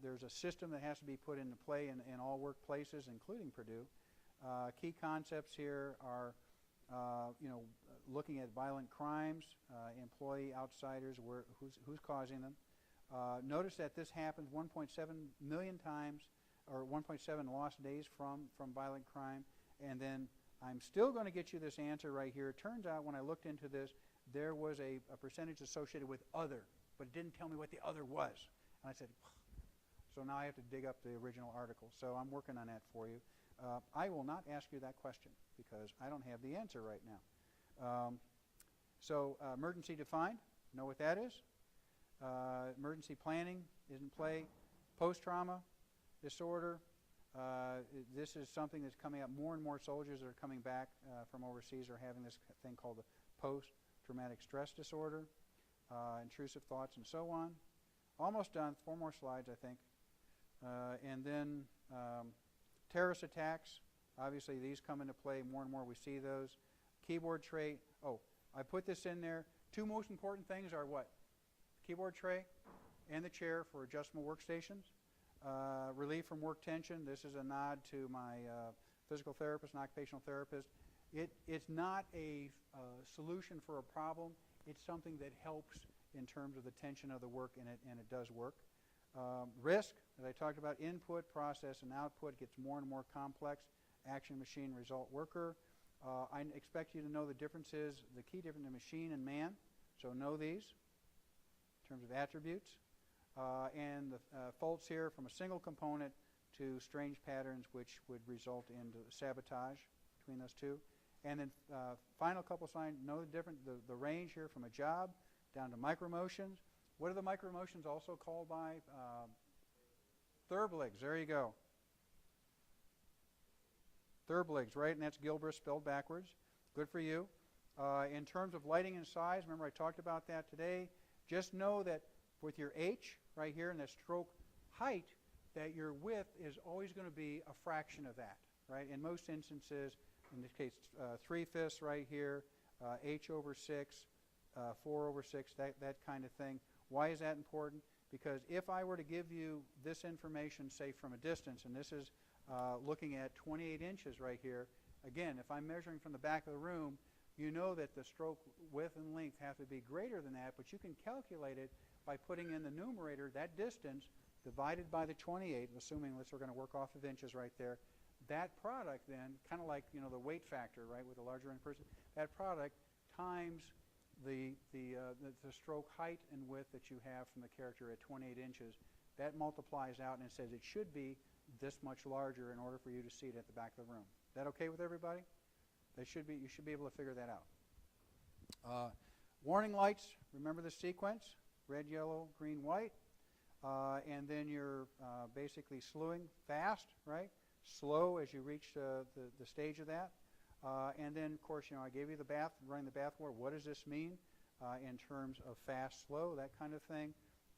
there's a system that has to be put into play in all workplaces, including Purdue. Key concepts here are looking at violent crimes, employee outsiders, who's causing them. Notice that this happens 1.7 million times, or 1.7 lost days from violent crime. And then I'm still going to get you this answer right here. It turns out when I looked into this, there was a percentage associated with other, but it didn't tell me what the other was. And I said, so now I have to dig up the original article. So I'm working on that for you. I will not ask you that question because I don't have the answer right now. Emergency defined, know what that is. Emergency planning is in play. Post-trauma disorder, this is something that's coming up. More and more soldiers that are coming back from overseas are having this thing called the post-traumatic stress disorder, intrusive thoughts and so on. Almost done, 4 more slides I think. And then terrorist attacks, obviously these come into play more and more. We see those. Keyboard tray, I put this in there. 2 most important things are what? Keyboard tray and the chair for adjustable workstations. Relief from work tension, this is a nod to my physical therapist and occupational therapist. It's not a solution for a problem. It's something that helps in terms of the tension of the work, and it does work. Risk, as I talked about, input, process, and output gets more and more complex. Action, machine, result, worker. I expect you to know the differences, the key difference in machine and man. So know these in terms of attributes. And the faults here from a single component to strange patterns which would result in sabotage between those two. And then final couple signs, know the difference, the range here from a job down to micromotions. What are the micromotions also called by? Thurbligs, there you go. Thurbligs, right? And that's Gilbreth spelled backwards. Good for you. In terms of lighting and size, remember I talked about that today. Just know that with your H right here in the stroke height, that your width is always going to be a fraction of that, right? In most instances, in this case, 3/5 right here, H over 6, 4 over 6, that kind of thing. Why is that important? Because if I were to give you this information, say from a distance, and this is looking at 28 inches right here, again, if I'm measuring from the back of the room, you know that the stroke width and length have to be greater than that, but you can calculate it by putting in the numerator that distance divided by the 28, assuming we're going to work off of inches right there. That product then, kind of like the weight factor, right, with a larger end person, that product times the stroke height and width that you have from the character at 28 inches, that multiplies out and it says it should be this much larger in order for you to see it at the back of the room. Is that okay with everybody? You should be able to figure that out. Warning lights, remember the sequence, red, yellow, green, white, and then you're basically slewing fast, right? Slow as you reach the stage of that. And then, of course, I gave you the running the bath water. What does this mean in terms of fast, slow, that kind of thing?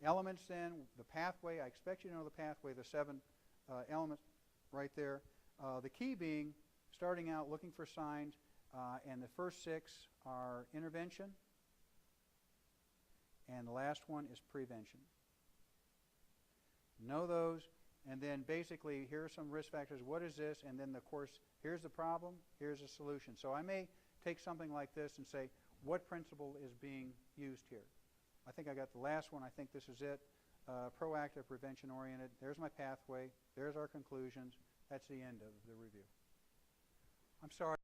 Elements then, the pathway, I expect you to know the pathway, the 7 elements right there. The key being starting out looking for signs, and the first 6 are intervention, and the last one is prevention. Know those, and then basically here are some risk factors. What is this? And then, of course, here's the problem, here's the solution. So I may take something like this and say, what principle is being used here? I think I got the last one. I think this is it. Proactive, prevention-oriented. There's my pathway. There's our conclusions. That's the end of the review. I'm sorry.